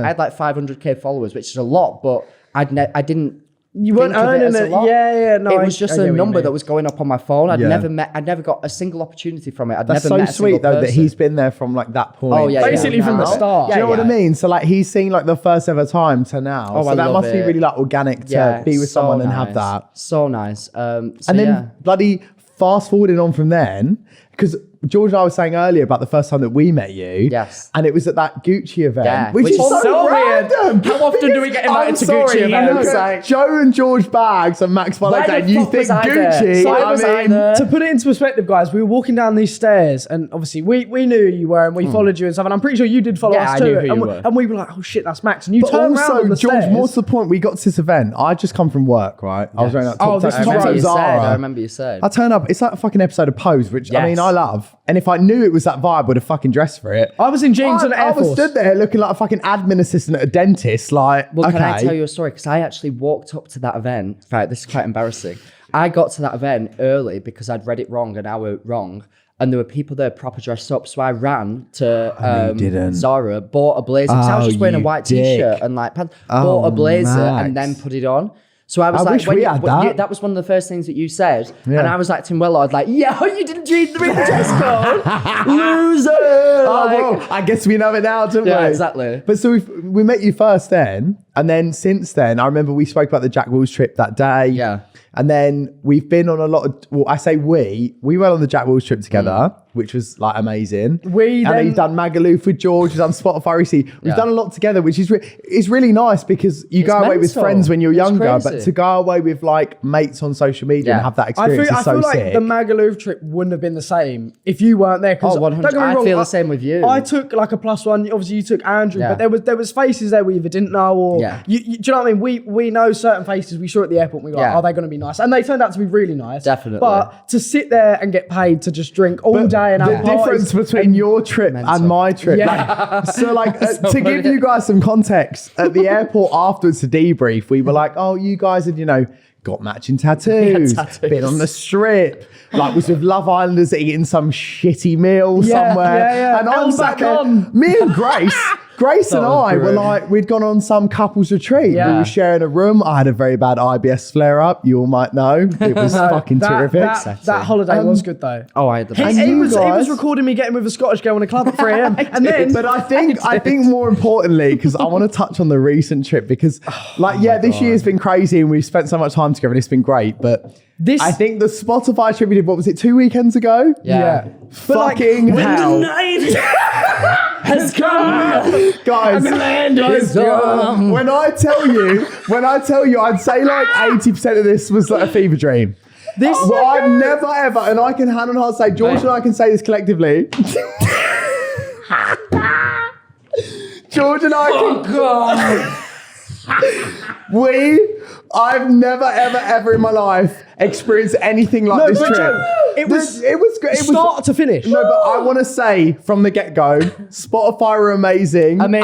had like 500k followers, which is a lot, but I didn't. You weren't earning it. No, it was just a number that was going up on my phone. I'd never got a single opportunity from it. That's never met so sweet though that he's been there from like that point. Oh yeah, basically from the start. Do you know what I mean? So like he's seen like the first ever time to now. Oh, so I that love must be it. really like organic to be with so someone and nice. have that. So nice. And then bloody fast forwarding on from then, because George and I were saying earlier about the first time that we met you. Yes. And it was at that Gucci event, Yeah. which is so weird. random. How often do we get invited to Gucci events? Like, Joe and George Bags and Max Balegde, and you think Gucci. To put it into perspective, guys, we were walking down these stairs, and obviously we knew who you were, and we followed you and stuff, and I'm pretty sure you did follow us too. And we were like, oh shit, that's Max. And you turned around on the George, stairs. more to the point, we got to this event. I just come from work, right? I was wearing that top I remember you said. I turn up, it's like a fucking episode of Pose, which I mean, I love. And if I knew it was that vibe, I would have fucking dressed for it. I was in jeans and Air I Force. was stood there looking like a fucking admin assistant at a dentist. Like, Well, okay. can I tell you a story? Because I actually walked up to that event. Right, this is quite embarrassing. I got to that event early because I'd read it wrong, an hour wrong. And there were people there proper dressed up. So I ran to Zara, bought a blazer. Because I was just wearing a white t-shirt and like pants. Bought a blazer and then put it on. So I was like, that was one of the first things that you said. Yeah. And I was acting well. I was like, yeah, you didn't read the dress code. Loser. Well, I guess we know it now, don't we? Yeah, exactly. But so we met you first then. And then since then, I remember we spoke about the Jack Wills trip that day. Yeah. And then we've been on a lot of, well, I say we went on the Jack Wills trip together, which was like amazing. And he's done Magaluf with George, he's done Spotify recently. We've done a lot together, which is it's really nice because you go away with friends when you're younger, but to go away with like mates on social media and have that experience is so sick. I feel like the Magaluf trip wouldn't have been the same if you weren't there. Oh, 100%. I feel the same with you. I took like a +1. Obviously, you took Andrew, but there was faces there we either didn't know or do you know what I mean? We know certain faces we saw at the airport. And we were like, are they going to be nice? And they turned out to be really nice. Definitely. But to sit there and get paid to just drink all day and have the difference between your trip and my trip. Yeah. To give you guys some context, at the airport afterwards to debrief, we were like, oh, you guys had, got matching tattoos, been on the strip, like was with Love Islanders eating some shitty meal somewhere. And I was like, me and Grace and I were like, we'd gone on some couples retreat. We were sharing a room. I had a very bad IBS flare up. You all might know. It was fucking terrific. That holiday was good though. Oh, I had the best. He was recording me getting with a Scottish girl in a club at 3 a.m. and then, but I think more importantly, because I want to touch on the recent trip because this year's been crazy and we've spent so much time together and it's been great. But I think the Spotify trip we did, what was it, 2 weekends ago? Yeah. Fucking hell. When the night has come, guys, and the land is gone. When I tell you, I'd say like 80% of this was like a fever dream. I've never ever, and I can hand on heart say, George and I can say this collectively. George and I I've never ever in my life experienced anything like this trip. It was start to finish. No, but I want to say from the get-go, Spotify were amazing. And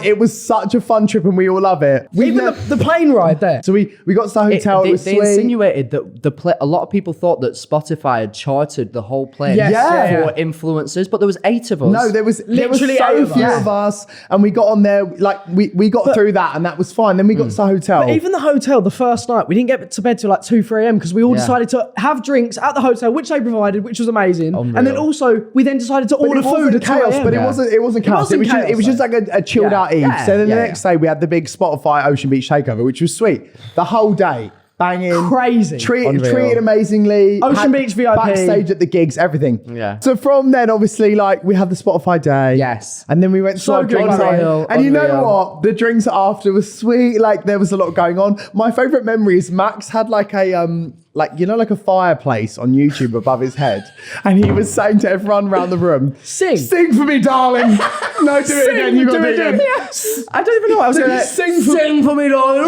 it was such a fun trip and we all love it. Even the plane ride there. So we got to the hotel. They insinuated that a lot of people thought that Spotify had charted the whole plane for influencers, but there was 8 of us. No, there was literally so few of us, and we got on there, like we got through that and that was fine. Then we got to the hotel. But even the hotel, the first night, we didn't get to bed till like 2-3 a.m. because we all decided to have drinks at the hotel, which they provided, which was amazing. Unreal. And then also we then decided to order food at chaos, 2 a.m. but it wasn't chaos. It was just like a chilled out eve. So then the next day we had the big Spotify Ocean Beach takeover, which was sweet. The whole day. Banging, crazy, treated amazingly. Ocean Beach VIP, backstage at the gigs, everything. Yeah. So from then, obviously, like we had the Spotify day. Yes. And then we went to our drinks. And you know what? The drinks after was sweet. Like there was a lot going on. My favorite memory is Max had like a like a fireplace on YouTube above his head, and he was saying to everyone around the room, "Sing for me, darling." No, do it again. You got to do it again. I don't even know what I was going to Sing for me, darling.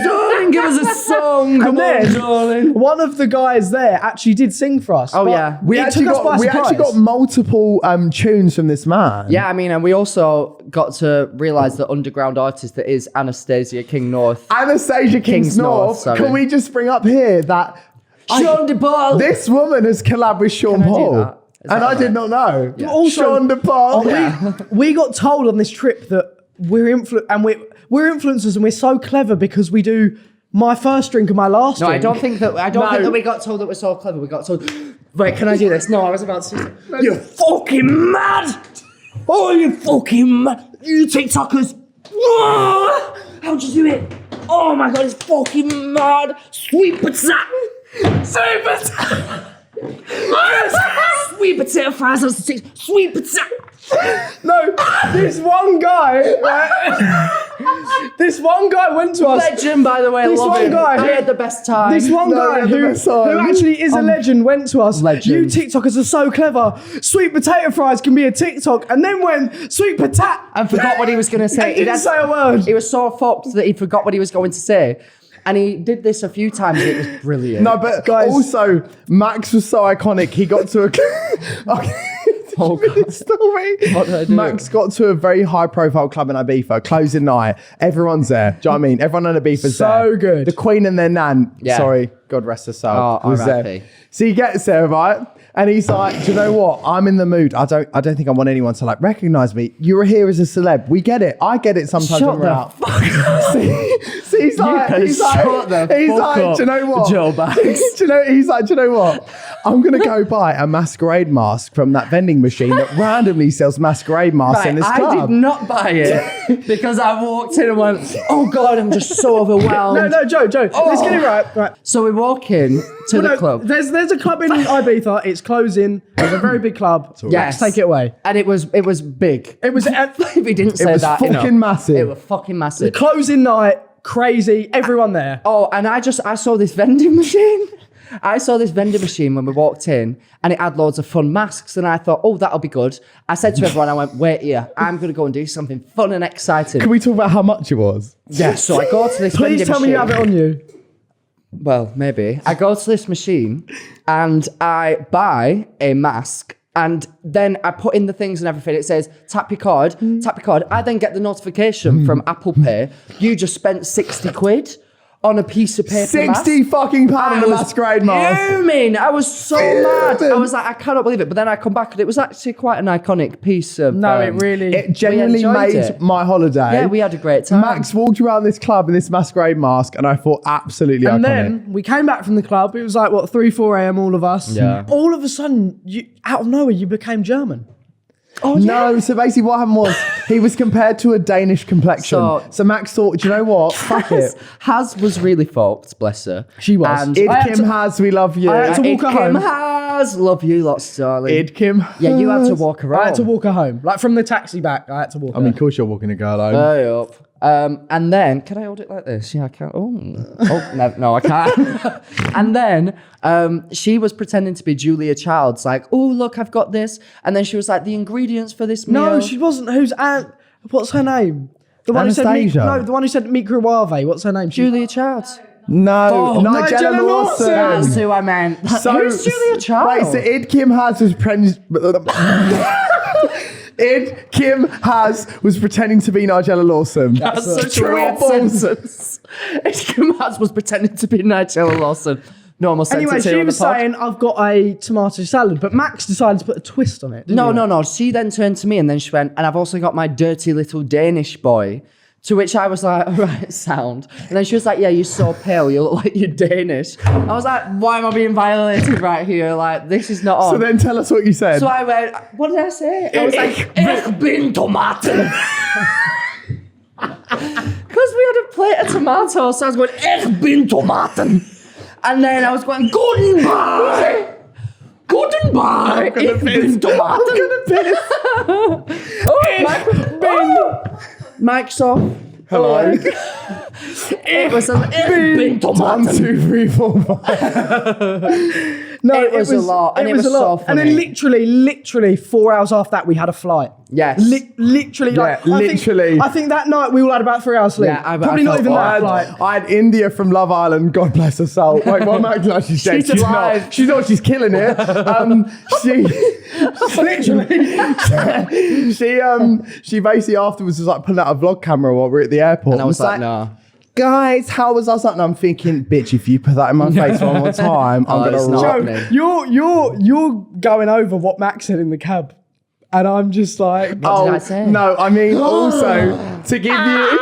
Darling, give us a song. Come on, darling. One of the guys there actually did sing for us. Oh, yeah. We actually got multiple tunes from this man. Yeah, I mean, and we also got to realise the underground artist that is Anastasia King North. Anastasia Kings North. sorry. Can we just bring up here that Sean DePaul. this woman has collabed with Sean Can I do Paul? that? Is And that I did not know. Yeah. Also- Sean DePaul. We got told on this trip that we're influencers and we're so clever because we do my first drink and my last No, drink. I don't think that we got told that we're so clever. We got told, wait, can I do this? No, I was about to. You're fucking mad! Oh, you fucking mad! You TikTokers! Oh, how'd you do it? Oh my god, it's fucking mad! Sweet potato! Sweet potato! Sweet potato fries on sticks. Sweet potato. No, this one guy, right? This one guy went to us. Legend, by the way. This love one him. guy- I had the best time. This one guy who actually is a legend went to us. Legend. You TikTokers are so clever. Sweet potato fries can be a TikTok, and then went sweet potato and forgot what he was going to say. He didn't say a word. He was so fucked that he forgot what he was going to say. And he did this a few times. It was brilliant. No, but Guys. also Max was so iconic. He got to a Oh, God. story. What did I do? Max got to a very high-profile club in Ibiza, closing night. Everyone's there. Do you know what I mean? Everyone in Ibiza's there. So good. The Queen and their nan. Yeah. Sorry, God rest her soul. Oh, was R.I.P.. there. So he gets there, right? And he's like, do you know what? I'm in the mood. I don't think I want anyone to like recognize me. You're here as a celeb. We get it. I get it sometimes Shut when we're the out. fuck up. See, he's like, do you know what? Joe Banks. He's like, do you know what? I'm gonna go buy a masquerade mask from that vending machine that randomly sells masquerade masks in this club. I did not buy it because I walked in and went, oh God, I'm just so overwhelmed. No, Joe, let's get it right. So we walk in to the club. There's a club in Ibiza. It's closing. It's a very big club. Yes. Let's take it away. And it was big. It was If he didn't say was that, fucking massive. It was fucking massive. closing night. Crazy. Everyone there. Oh, and I saw this vending machine. I saw this vending machine when we walked in and it had loads of fun masks and I thought, oh, that'll be good. I said to everyone, I went, wait here, I'm going to go and do something fun and exciting. Can we talk about how much it was? Yeah, so I go to this vending Please tell machine. me you have it on you. Well, maybe. I go to this machine and I buy a mask and then I put in the things and everything. It says, tap your card, tap your card. I then get the notification from Apple Pay. You just spent 60 quid on a piece of paper 60 mask. fucking pound on a masquerade mask. Fuming. I was so mad. I was like, I cannot believe it. But then I come back and it was actually quite an iconic piece of... No, it really... It genuinely enjoyed made it. my holiday. Yeah, we had a great time. Max walked around this club in this masquerade mask and I thought absolutely And iconic. then we came back from the club. It was like, 3, 4 a.m. all of us. Yeah. All of a sudden, out of nowhere, you became German. Oh, No, so basically what happened was he was compared to a Danish complexion. So Max thought, do you know what? Fuck it. Haz was really fucked, bless her. She was. And Id I had Kim to- Has, we love you. I had to walk her home. Haz, love you lots, darling. Id Kim. Yeah, you had to walk around. I had to walk her home. Like from the taxi back, I had to walk her I mean, of course you're walking a girl home. Hurry up. And then, can I hold it like this? Yeah, I can. Oh, no, I can't. And then she was pretending to be Julia Childs, like, oh, look, I've got this. And then she was like, the ingredients for this meal. No, she wasn't. Who's Aunt? What's her name? The one Anastasia. who said the one who said microwave. What's her name? Julia Childs. No, Nigella Nigella Lawson. That's who I meant. Who's Julia Childs? Right, so Id Kim Has was Id Kim Has was pretending to be Nigella Lawson. That's such a weird sentence. Kim Haz was pretending to be Nigella Lawson. Normal sentence Anyway, here she on the was pod. saying, I've got a tomato salad, but Max decided to put a twist on it. Didn't No, you? no. She then turned to me and then she went, and I've also got my dirty little Danish boy. To which I was like, all right, sound. And then she was like, yeah, you're so pale. You look like you're Danish. I was like, why am I being violated right here? Like, this is not on. So then tell us what you said. So I went, what did I say? I was like, ich bin Tomaten. Because we had a plate of tomatoes, so I was going, ich bin Tomaten. And then I was going, guten bye. Guten bye. Ich bin Tomaten. Ich bin... Mic's off. Hello. It was a big 1, 2, 3, 4, 5. No, It was a lot, and it was so And then funny. literally 4 hours after that, we had a flight. Yes. Literally, like, literally. I think that night we all had about 3 hours sleep. Yeah, Probably I not felt even that. bad. Like, I had India from Love Island, God bless her soul. Like, well, I'm acting like she's dead. She's alive. not. She's not. She's killing it. She basically afterwards was like pulling out a vlog camera while we're at the airport. And I was like, no. Guys, how was us? And I'm thinking, bitch, if you put that in my face one more time, I'm it's gonna not rock. happening. you're going over what Max said in the cab, and I'm just like, What did I say? No, I mean also to give you.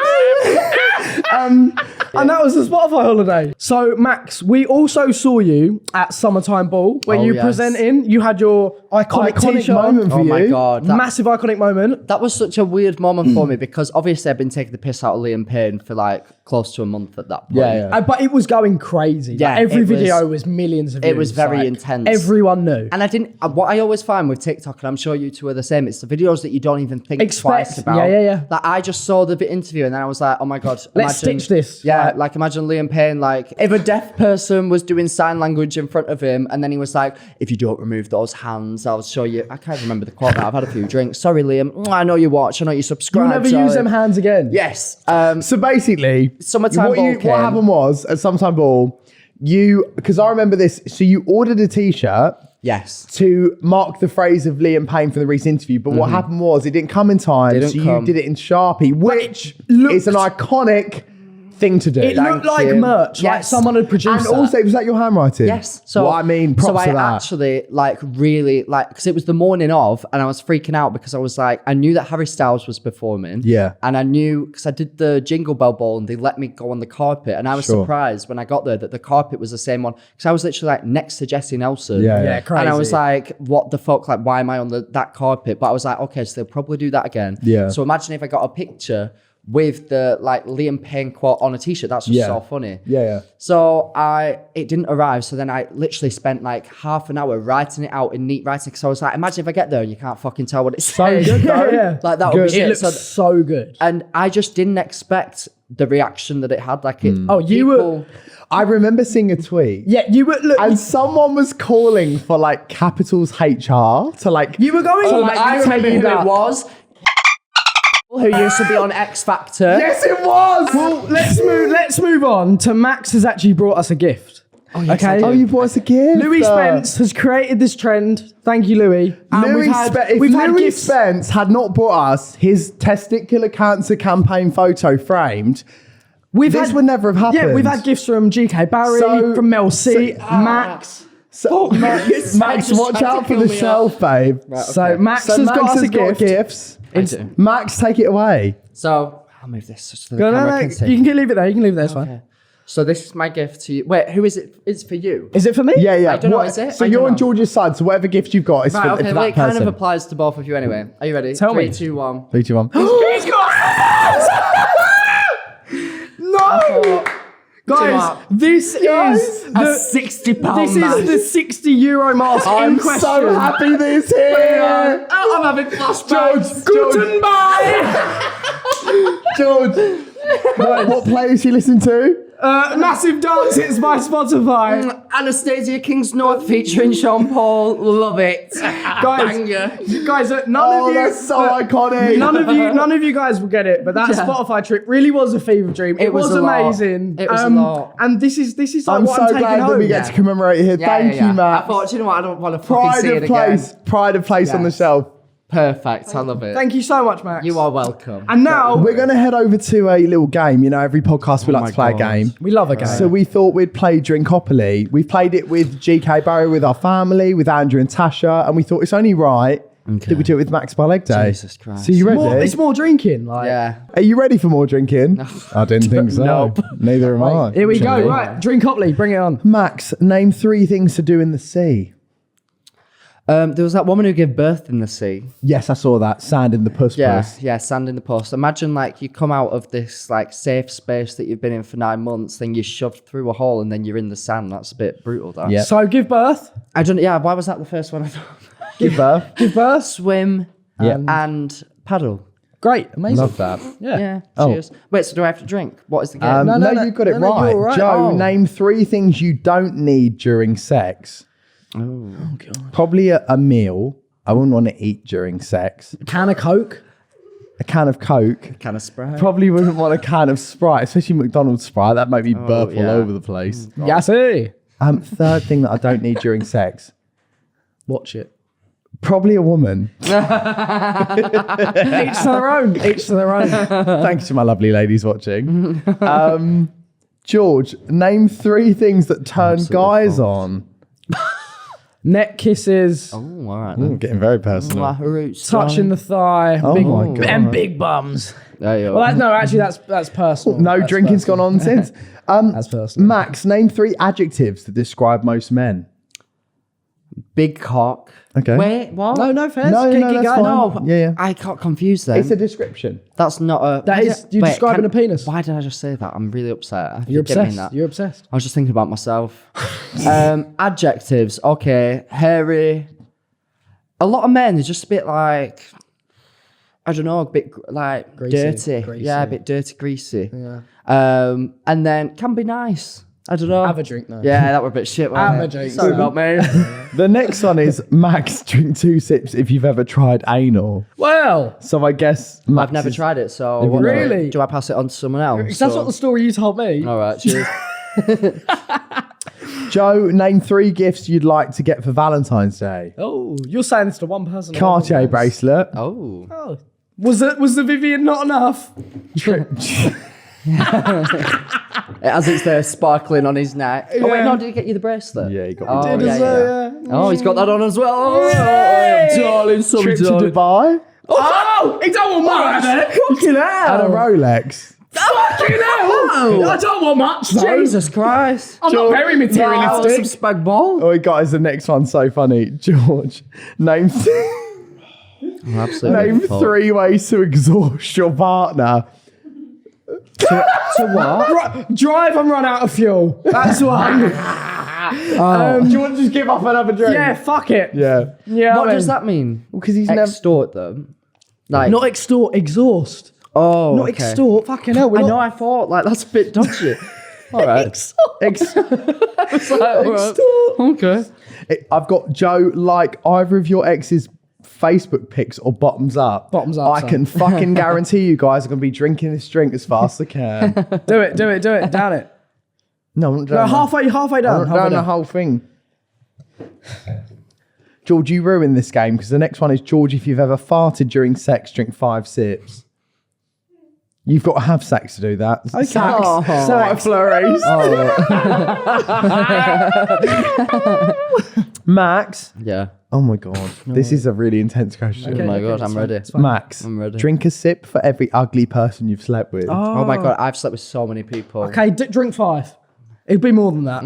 And that was the Spotify holiday. So, Max, we also saw you at Summertime Ball where you yes. presenting. You had your iconic t-shirt moment for Oh my you. God. Massive iconic moment. That was such a weird moment for me because obviously I've been taking the piss out of Liam Payne for like close to a month at that point. Yeah. But it was going crazy. Yeah, Like, every it was- video was millions of views. It was very Like, intense. Everyone knew. And I didn't. What I always find with TikTok, and I'm sure you two are the same, it's the videos that you don't even think twice about. Yeah. Like I just saw the interview and then I was like, oh my God, Let's stitch this. Yeah, like imagine Liam Payne, like if a deaf person was doing sign language in front of him and then he was like, if you don't remove those hands, I'll show you. I can't remember the quote now. I've had a few drinks. Sorry, Liam. I know you watch. I know you subscribe. You'll never use them hands again. Yes. So basically, Summertime Ball what came. happened was at Summertime Ball, because I remember this. So you ordered a T-shirt. Yes. To mark the phrase of Liam Payne from the recent interview. But what happened was it didn't come in time. Didn't so come. you did it in Sharpie, which looked- is an iconic thing to do. It looked like you. merch. Like Yes. someone had produced And that. also, was that your handwriting? Yes. So well, I mean, props so I to that. actually like really like because it was the morning of, and I was freaking out because I was like, I knew that Harry Styles was performing. Yeah. And I knew because I did the Jingle Bell Ball and they let me go on the carpet, and I was Sure. surprised when I got there that the carpet was the same one because I was literally like next to Jessie Nelson. Yeah, crazy. And I was like, what the fuck? Like, why am I on that carpet? But I was like, okay, so they'll probably do that again. Yeah. So imagine if I got a picture with the like Liam Payne quote on a t-shirt. That's just so funny. Yeah. So it didn't arrive. So then I literally spent like half an hour writing it out in neat writing. Because I was like, imagine if I get there and you can't fucking tell what it says. good, though. Yeah. Like that would be Good. shit. It looks so good. And I just didn't expect the reaction that it had. Like it. Oh, you were- I remember seeing a tweet. Yeah, you were look. And someone was calling for like Capitals HR to like. You were going. So like, I you remember taking who that. it was. Who used to be on X Factor. Yes, it was. Well, let's move on to Max has actually brought us a gift. yes, I okay. did. Oh, you brought us a gift. Louis Spence has created this trend. Thank you, Louis. And Louis if we've had Louis gifts. Spence had not brought us his testicular cancer campaign photo framed, this would never have happened. Yeah, we've had gifts from GK Barry, So- from Mel C, Max. So, Max, watch out for the shelf, babe. So Max So has Max got us a has got gift. gifts. I do. Max, take it away. So I'll move this so the No, camera can you see. can leave it there. You can leave it there. It's fine. Okay. So this is my gift to you. Wait, who is it? It's for you. Is it for me? Yeah. I don't know, is it? So I you're don't on know. George's side. So whatever gift you've got is Right, for, okay, for well, that it kind person. of applies to both of you anyway. Are you ready? Tell me. 3, 2, 1. 3, 2, 1. He's got. No, guys, this is A the £60 this mask. is the 60 euro mask in I'm question. so happy that it's here. Oh, I'm having flashbacks. Guten George, what playlist you listen to? Massive dance hits by Spotify. Anastasia King's North featuring Sean Paul. Love it. Banger. Guys, none Oh, of you. that's so iconic. None of you guys will get it, but that Spotify trip really was a fever dream. It was was a lot. amazing. It was a lot. And this is like I'm what so I'm taking glad home. that we get to commemorate it here. Thank you, Matt. I thought, you know what? I don't want to fucking see it again. Pride of place on the Yes. shelf. Perfect. I love it. Thank you so much, Max. You are welcome. And now We're going to head over to a little game. You know, every podcast we like my to play a God. game. we love a game. So we thought we'd play Drinkopoly. We've played it with GK Barry, with our family, with Andrew and Tasha, and we thought it's only right that we do it with Max Balegde. Jesus Christ. So you ready? it's more drinking. Like, Yeah. Are you ready for more drinking? I didn't think so. Nope. Neither am I. Here we go. actually. Right, drink Hopley, bring it on. Max, name 3 things to do in the sea. There was that woman who gave birth in the sea. Yes, I saw that. Sand in the puss. Yeah, sand in the post. Imagine like you come out of this like safe space that you've been in for 9 months, then you're shoved through a hole and then you're in the sand. That's a bit brutal, that. Yeah. So give birth. I don't. Yeah. Why was that the first one I thought? Give birth. Give birth. Swim Yeah. and paddle. Great, amazing. Love that. Yeah. Yeah. Oh. Cheers. Wait, so do I have to drink? What is the game? No, you got it no, right. you're all right. Joe, Oh. name 3 things you don't need during sex. Oh. God. Probably a meal. I wouldn't want to eat during sex. Can of Coke. A can of Coke. Kind of Sprite. Probably wouldn't want a can of Sprite, especially McDonald's Sprite. That made me burp all yeah. over the place. Yes, hey. Third thing that I don't need during sex. Watch it. Probably a woman. Each to their own. Each to their own. Thanks to my lovely ladies watching. George, name 3 things that turn Absolutely guys false. on. Neck kisses. Oh, all right. Ooh, getting very personal. Touching the thigh. Oh my God. And big bums. There you Well, are. that's personal. No That's drinking's personal. gone on since. That's personal. Max, name 3 adjectives to describe most men. Big cock. Okay. Wait, what? No, fair. No, Keep that's going. fine. No, Yeah. I can't confuse them. It's a description. That's not a. That is- you're describing a penis. Why did I just say that? I'm really upset. You're Forgive me obsessed. that. You're obsessed. I was just thinking about myself. Adjectives. Okay. Hairy. A lot of men are just a bit like, I don't know, a bit like Greasy. dirty. Greasy. Yeah, a bit dirty, greasy. Yeah. And then can be nice. I don't know. Have a drink now. Yeah, that were a bit shit. Have wasn't a it? drink. Sorry about me. The next one is Max, drink 2 sips if you've ever tried anal. Well, So I guess Max I've never is- tried it, so you what do I- Really? do I pass it on to someone else? that's or- what the story you told me. All right, cheers. Joe, name 3 gifts you'd like to get for Valentine's Day. Oh, you're saying this to one person. Cartier bracelet. Oh. Oh. Was the Vivian not enough? As it's there sparkling on his neck. Oh, wait, Yeah. no, did he get you the bracelet? Yeah, he got Oh, me. Did yeah, as well, yeah. yeah. Oh, he's got that on as well. Oh, darling, sorry, Trip to darling. Dubai Oh, he don't want much. Fucking hell. and a Rolex. Fucking hell. I don't want much, though. Jesus Christ. I'm not very Some materialistic. spag bol. Oh, he got is the next one so funny. George, name Absolutely. name 3 ways to exhaust your partner. To what? Drive and run out of fuel. That's one. Do you want to just give off another drink? Yeah, fuck it. Yeah. Yeah. What does that mean? Because he's never. Extort them? Like, Not extort, exhaust. oh, Not okay. extort. Fucking hell. We're I not- know, I thought, like, that's a bit dodgy. All right. Ex- It's like, all right. Okay. I've got Joe, like either of your ex's Facebook pics or bottoms up. Bottoms up, I son. can fucking guarantee you guys are going to be drinking this drink as fast as I can. Do it. Down it. No, I'm No, halfway down. down the whole thing. George, you ruined this game because the next one is George, if you've ever farted during sex, drink 5 sips. You've got to have sex to do that. Okay. Sax. Oh. Sax flurries. Max. Yeah. Oh my God. This is a really intense question. Oh my God, I'm ready. Max. I'm ready. Drink a sip for every ugly person you've slept with. Oh my God, I've slept with so many people. Okay, drink 5. It'd be more than that.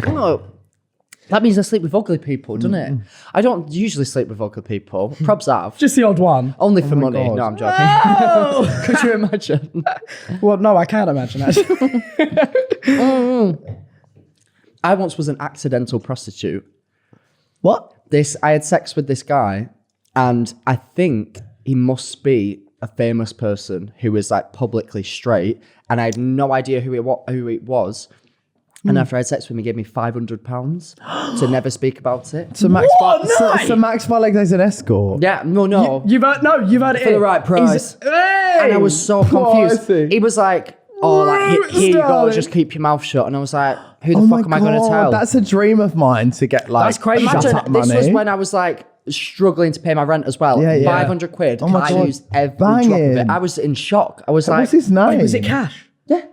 Oh, that means I sleep with ugly people, doesn't it? I don't usually sleep with ugly people. Probs have. Just the odd one. Only for my money. God. No, I'm joking. Could you imagine? Well, no, I can't imagine actually. I once was an accidental prostitute. What? I had sex with this guy, and I think he must be a famous person who is like publicly straight, and I had no idea who it was. And after I had sex with him, he gave me £500 to never speak about it. So Max, What? Nice. so Max Balegde is an escort. Yeah, no. You've heard it For the right price. Hey! And I was so confused. I see. He was like, oh, like, here you go, Darling. just keep your mouth shut. And I was like, who the Oh fuck am I going to tell? That's a dream of mine to get like That's crazy. shut Imagine, up this money. was when I was like struggling to pay my rent as well. Yeah, yeah. 500 quid. Oh my I God. used every Banging. drop of it. I was in shock. I was like, What's his name? Was it cash? yeah.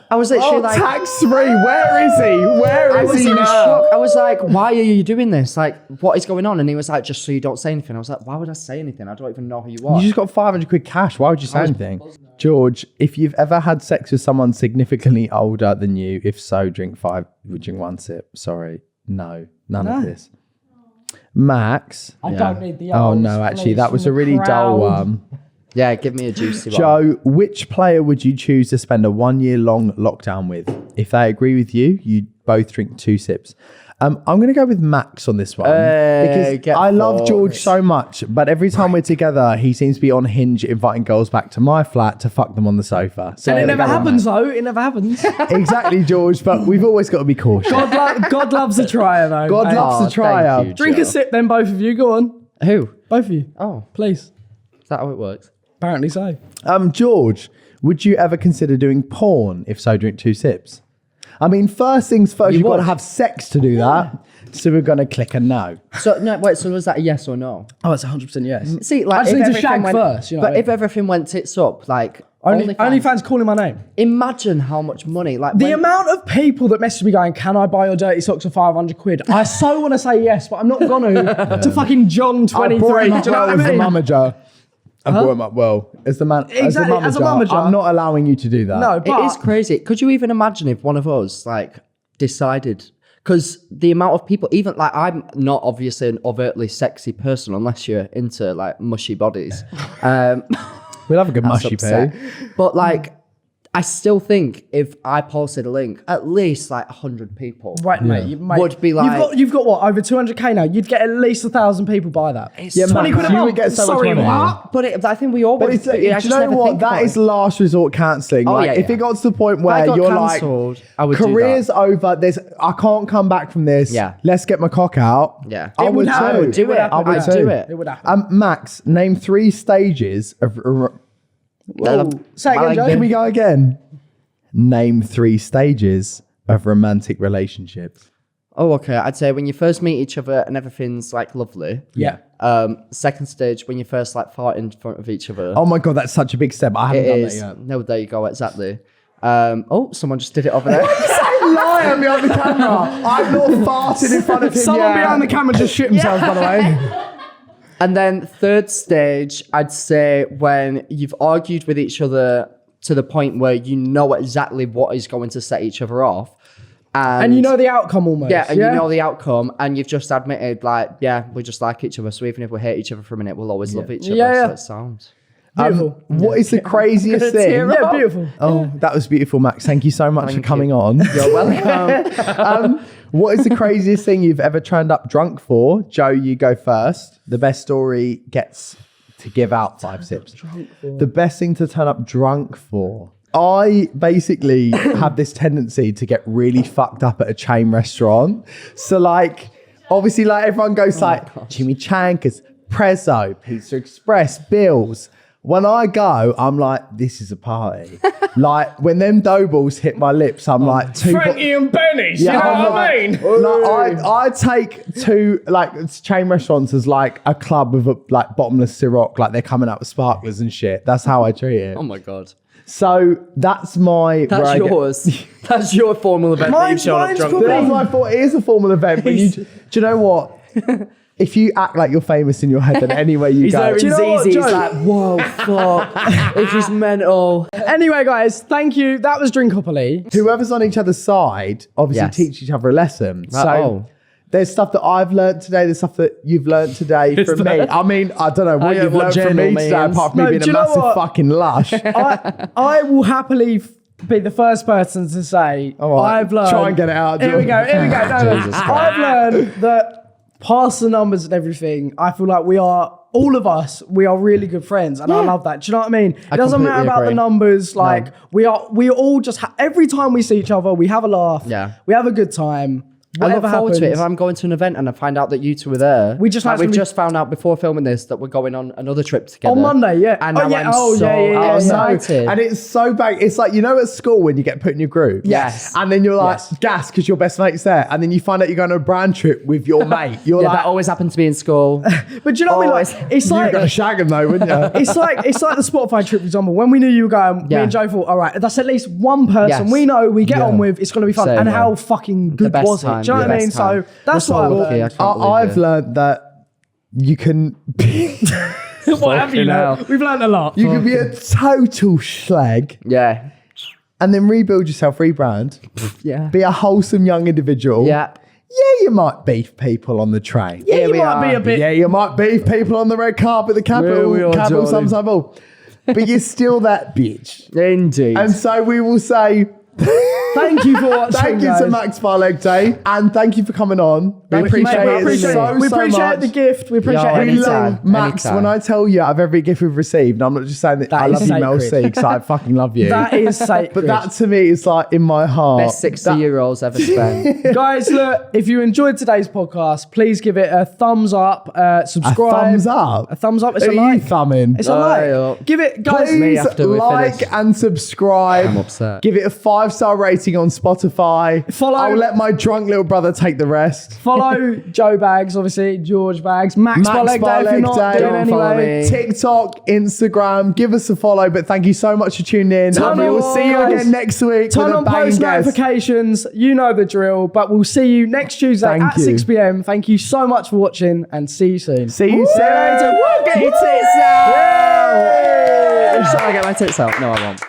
I was literally Oh, like, tax free. Where is he? Where I is was he in now? shock. I was like, why are you doing this? Like, what is going on? And he was like, just so you don't say anything. I was like, why would I say anything? I don't even know who you are. You just got 500 quid cash. Why would you say anything? George, if you've ever had sex with someone significantly older than you, if so, drink 1 sip. Sorry. No, none of this. Max. I don't need the Oh olds, no, actually, please, that was from a the really dull crowd. one. Yeah, give me a juicy one. Joe, which player would you choose to spend a 1 year long lockdown with? If they agree with you, you both drink 2 sips. I'm going to go with Max on this one because I love George so much, but every time we're together, he seems to be on Hinge inviting girls back to my flat to fuck them on the sofa. So And it never happens, though. It never happens. Exactly, George, but we've always got to be cautious. God loves a trier, though. God loves a trier. thank you, Drink Joe. a sip, then both of you. Go on. Who? Both of you. Oh, Please. is that how it works? Apparently so. George, would you ever consider doing porn? If so, drink 2 sips. I mean, first things first, you've got to have sex to do that. So we're going to click a no. So no, wait. So was that a yes or no? Oh, it's 100% yes. See, like I just if need to everything shag went, first. You know, but if everything went tits up, like OnlyFans calling my name. imagine how much money, like The amount of people that message me going, can I buy your dirty socks for 500 quid? I so want to say yes, but I'm not gonna to fucking John 23. Do you know what I as the mean? mummager. I brought him up well. As the man, Exactly, as a mummager. I'm not allowing you to do that. No, It but is crazy. Could you even imagine if one of us like decided? Because the amount of people, even like I'm not obviously an overtly sexy person unless you're into like mushy bodies. We'll have a good mushy poo. But like, I still think if I posted a link, at least like 100 people. right, mate, Would be like- you've got what, over 200k now? You'd get at least 1,000 people buy that. Yeah, 20 quid a you month. would get so much Sorry, money. what? But I think we all. But it's, do you know what? That is last resort cancelling. Oh, Like, yeah, if yeah. it got to the point I where got you're cancelled, I like, would do career's over. I can't come back from this. Yeah. Let's get my cock out. Yeah. I It would would happen. too. I would do it. I would I'd too. do it. It would happen. Max, name 3 stages of. Whoa. Say it again, Joe. Can we go again? Name 3 stages of romantic relationships. Oh, okay. I'd say when you first meet each other and everything's like lovely. Yeah. Second stage when you first like fart in front of each other. Oh my god, that's such a big step. I haven't It done is. that yet. No, there you go. Exactly. Oh, someone just did it over there. Liar behind the camera. I've not farted in front of him Someone yet. behind the camera just shit themselves, by the way. And then third stage, I'd say when you've argued with each other to the point where you know exactly what is going to set each other off. And you know the outcome almost. Yeah, and you know the outcome, and you've just admitted, like, yeah, we just like each other. So even if we hate each other for a minute, we'll always love each other. Yeah, yeah. So it sounds. Beautiful. What is the craziest thing? Yeah, beautiful. Oh, that was beautiful, Max. Thank you so much for Thank coming you. on. You're welcome. What is the craziest thing you've ever turned up drunk for? Joe, you go first. The best story gets to give out 5 sips. The best thing to turn up drunk for. I basically have this tendency to get really fucked up at a chain restaurant. So like, obviously like everyone goes chimichangas, Prezzo, Pizza Express, Bills. When I go, I'm like, this is a party. Like when them dough balls hit my lips, I'm like, Frankie and Benny's, you know I'm what I mean? Like, I take 2 like chain restaurants as like a club with a like bottomless Ciroc, like they're coming out with sparklers and shit. That's how I treat it. Oh my God. So that's my. That's yours. That's your formal event that you've shown up drunk probably- for. That's my thought. It is a formal event, but do you know what? If you act like you're famous in your head, then anywhere you He's go. there in Do you know what, ZZ, he's Joe? like, whoa, fuck. It's just mental. Anyway, guys, thank you. That was Drinkopoly. Whoever's on each other's side, obviously Yes. teach each other a lesson. Right, So oh. there's stuff that I've learned today. There's stuff that you've learned today from me. I mean, I don't know what get you've what learned from journal me today, means. apart from No, me being do a you know massive what? fucking lush. I will happily be the first person to say All right, I've learned. try and get it out, Here we John. go. Here we go. No, Jesus Christ. I've learned that past the numbers and everything, I feel like we are all of us. We are really good friends, and I love that. Do you know what I mean? It doesn't matter completely about the agree. numbers. Like we all just every time we see each other, we have a laugh. Yeah. we have a good time. I look Whatever forward to it. happens. If I'm going to an event and I find out that you two are there, We just like like we've to be- just found out before filming this that we're going on another trip together On Monday, yeah. And Oh, now yeah. I'm Oh, so yeah, yeah, yeah, excited. And it's so bad. It's like, you know, at school when you get put in your group. Yes. And then you're like, Yes. gas because your best mate's there. And then you find out you're going on a brand trip with your mate. You're Yeah, like, that always happened to me in school. But do you know what I mean? Like, it's you're like going to shag him though, wouldn't you? it's like the Spotify trip, for example. When we knew you were going, me Yeah. and Joe thought, all right, that's at least one person Yes. we know we get Yeah. on with. It's going to be fun. Same, and yeah. how fucking good best was it? time, Do you know the what I mean? best time. So that's what I so learned. lucky, I can't believe I've it. learned that you can be, What have you Fucking learned? hell. We've learned a lot. you can be a total schleg Yeah. and then rebuild yourself, rebrand, Yeah. be a wholesome young individual. Yeah. Yeah, you might beef people on the train. Yeah, Here you we might be are. a bit. Yeah, you might beef people on the red carpet, the Here we capital, are, capital Johnny. sometimes all. But you're still that bitch. Indeed. And so we will say, Thank Thank you for watching. Thank you to guys. Max Balegde, and thank you for coming on. We Thank you, mate. appreciate We it appreciate so, we so appreciate much. the gift. We appreciate Yeah, everything. anytime. Max, Anytime. when I tell you out of every gift we've received, and I'm not just saying that I is love you, Mel sacred. C, because I fucking love you. That is sacred. But that to me is like in my heart. Best 60 euros ever spent. Guys, look, if you enjoyed today's podcast, please give it a thumbs up, subscribe. A thumbs up? A thumbs up. It's Are a you like. thumbing? It's a like. up. Give it, guys. Me Please after we like finish. and subscribe. I'm upset. Give it a 5-star rating on Spotify. Follow- I'll let my drunk little brother take the rest. Follow Joe Bags, obviously, George Bags, Max Balegde if you're not Balegde. doing Don't follow anyway. me. TikTok, Instagram, give us a follow. But thank you so much for tuning in. Turn And we will on- see you guys, again next week Turn with a on banging post guest. notifications. You know the drill. But we'll see you next Tuesday Thank at you. 6 p.m. Thank you so much for watching and see you soon. See you soon. Get your tits out! Yeah. Shall I get my tits out? No, I won't.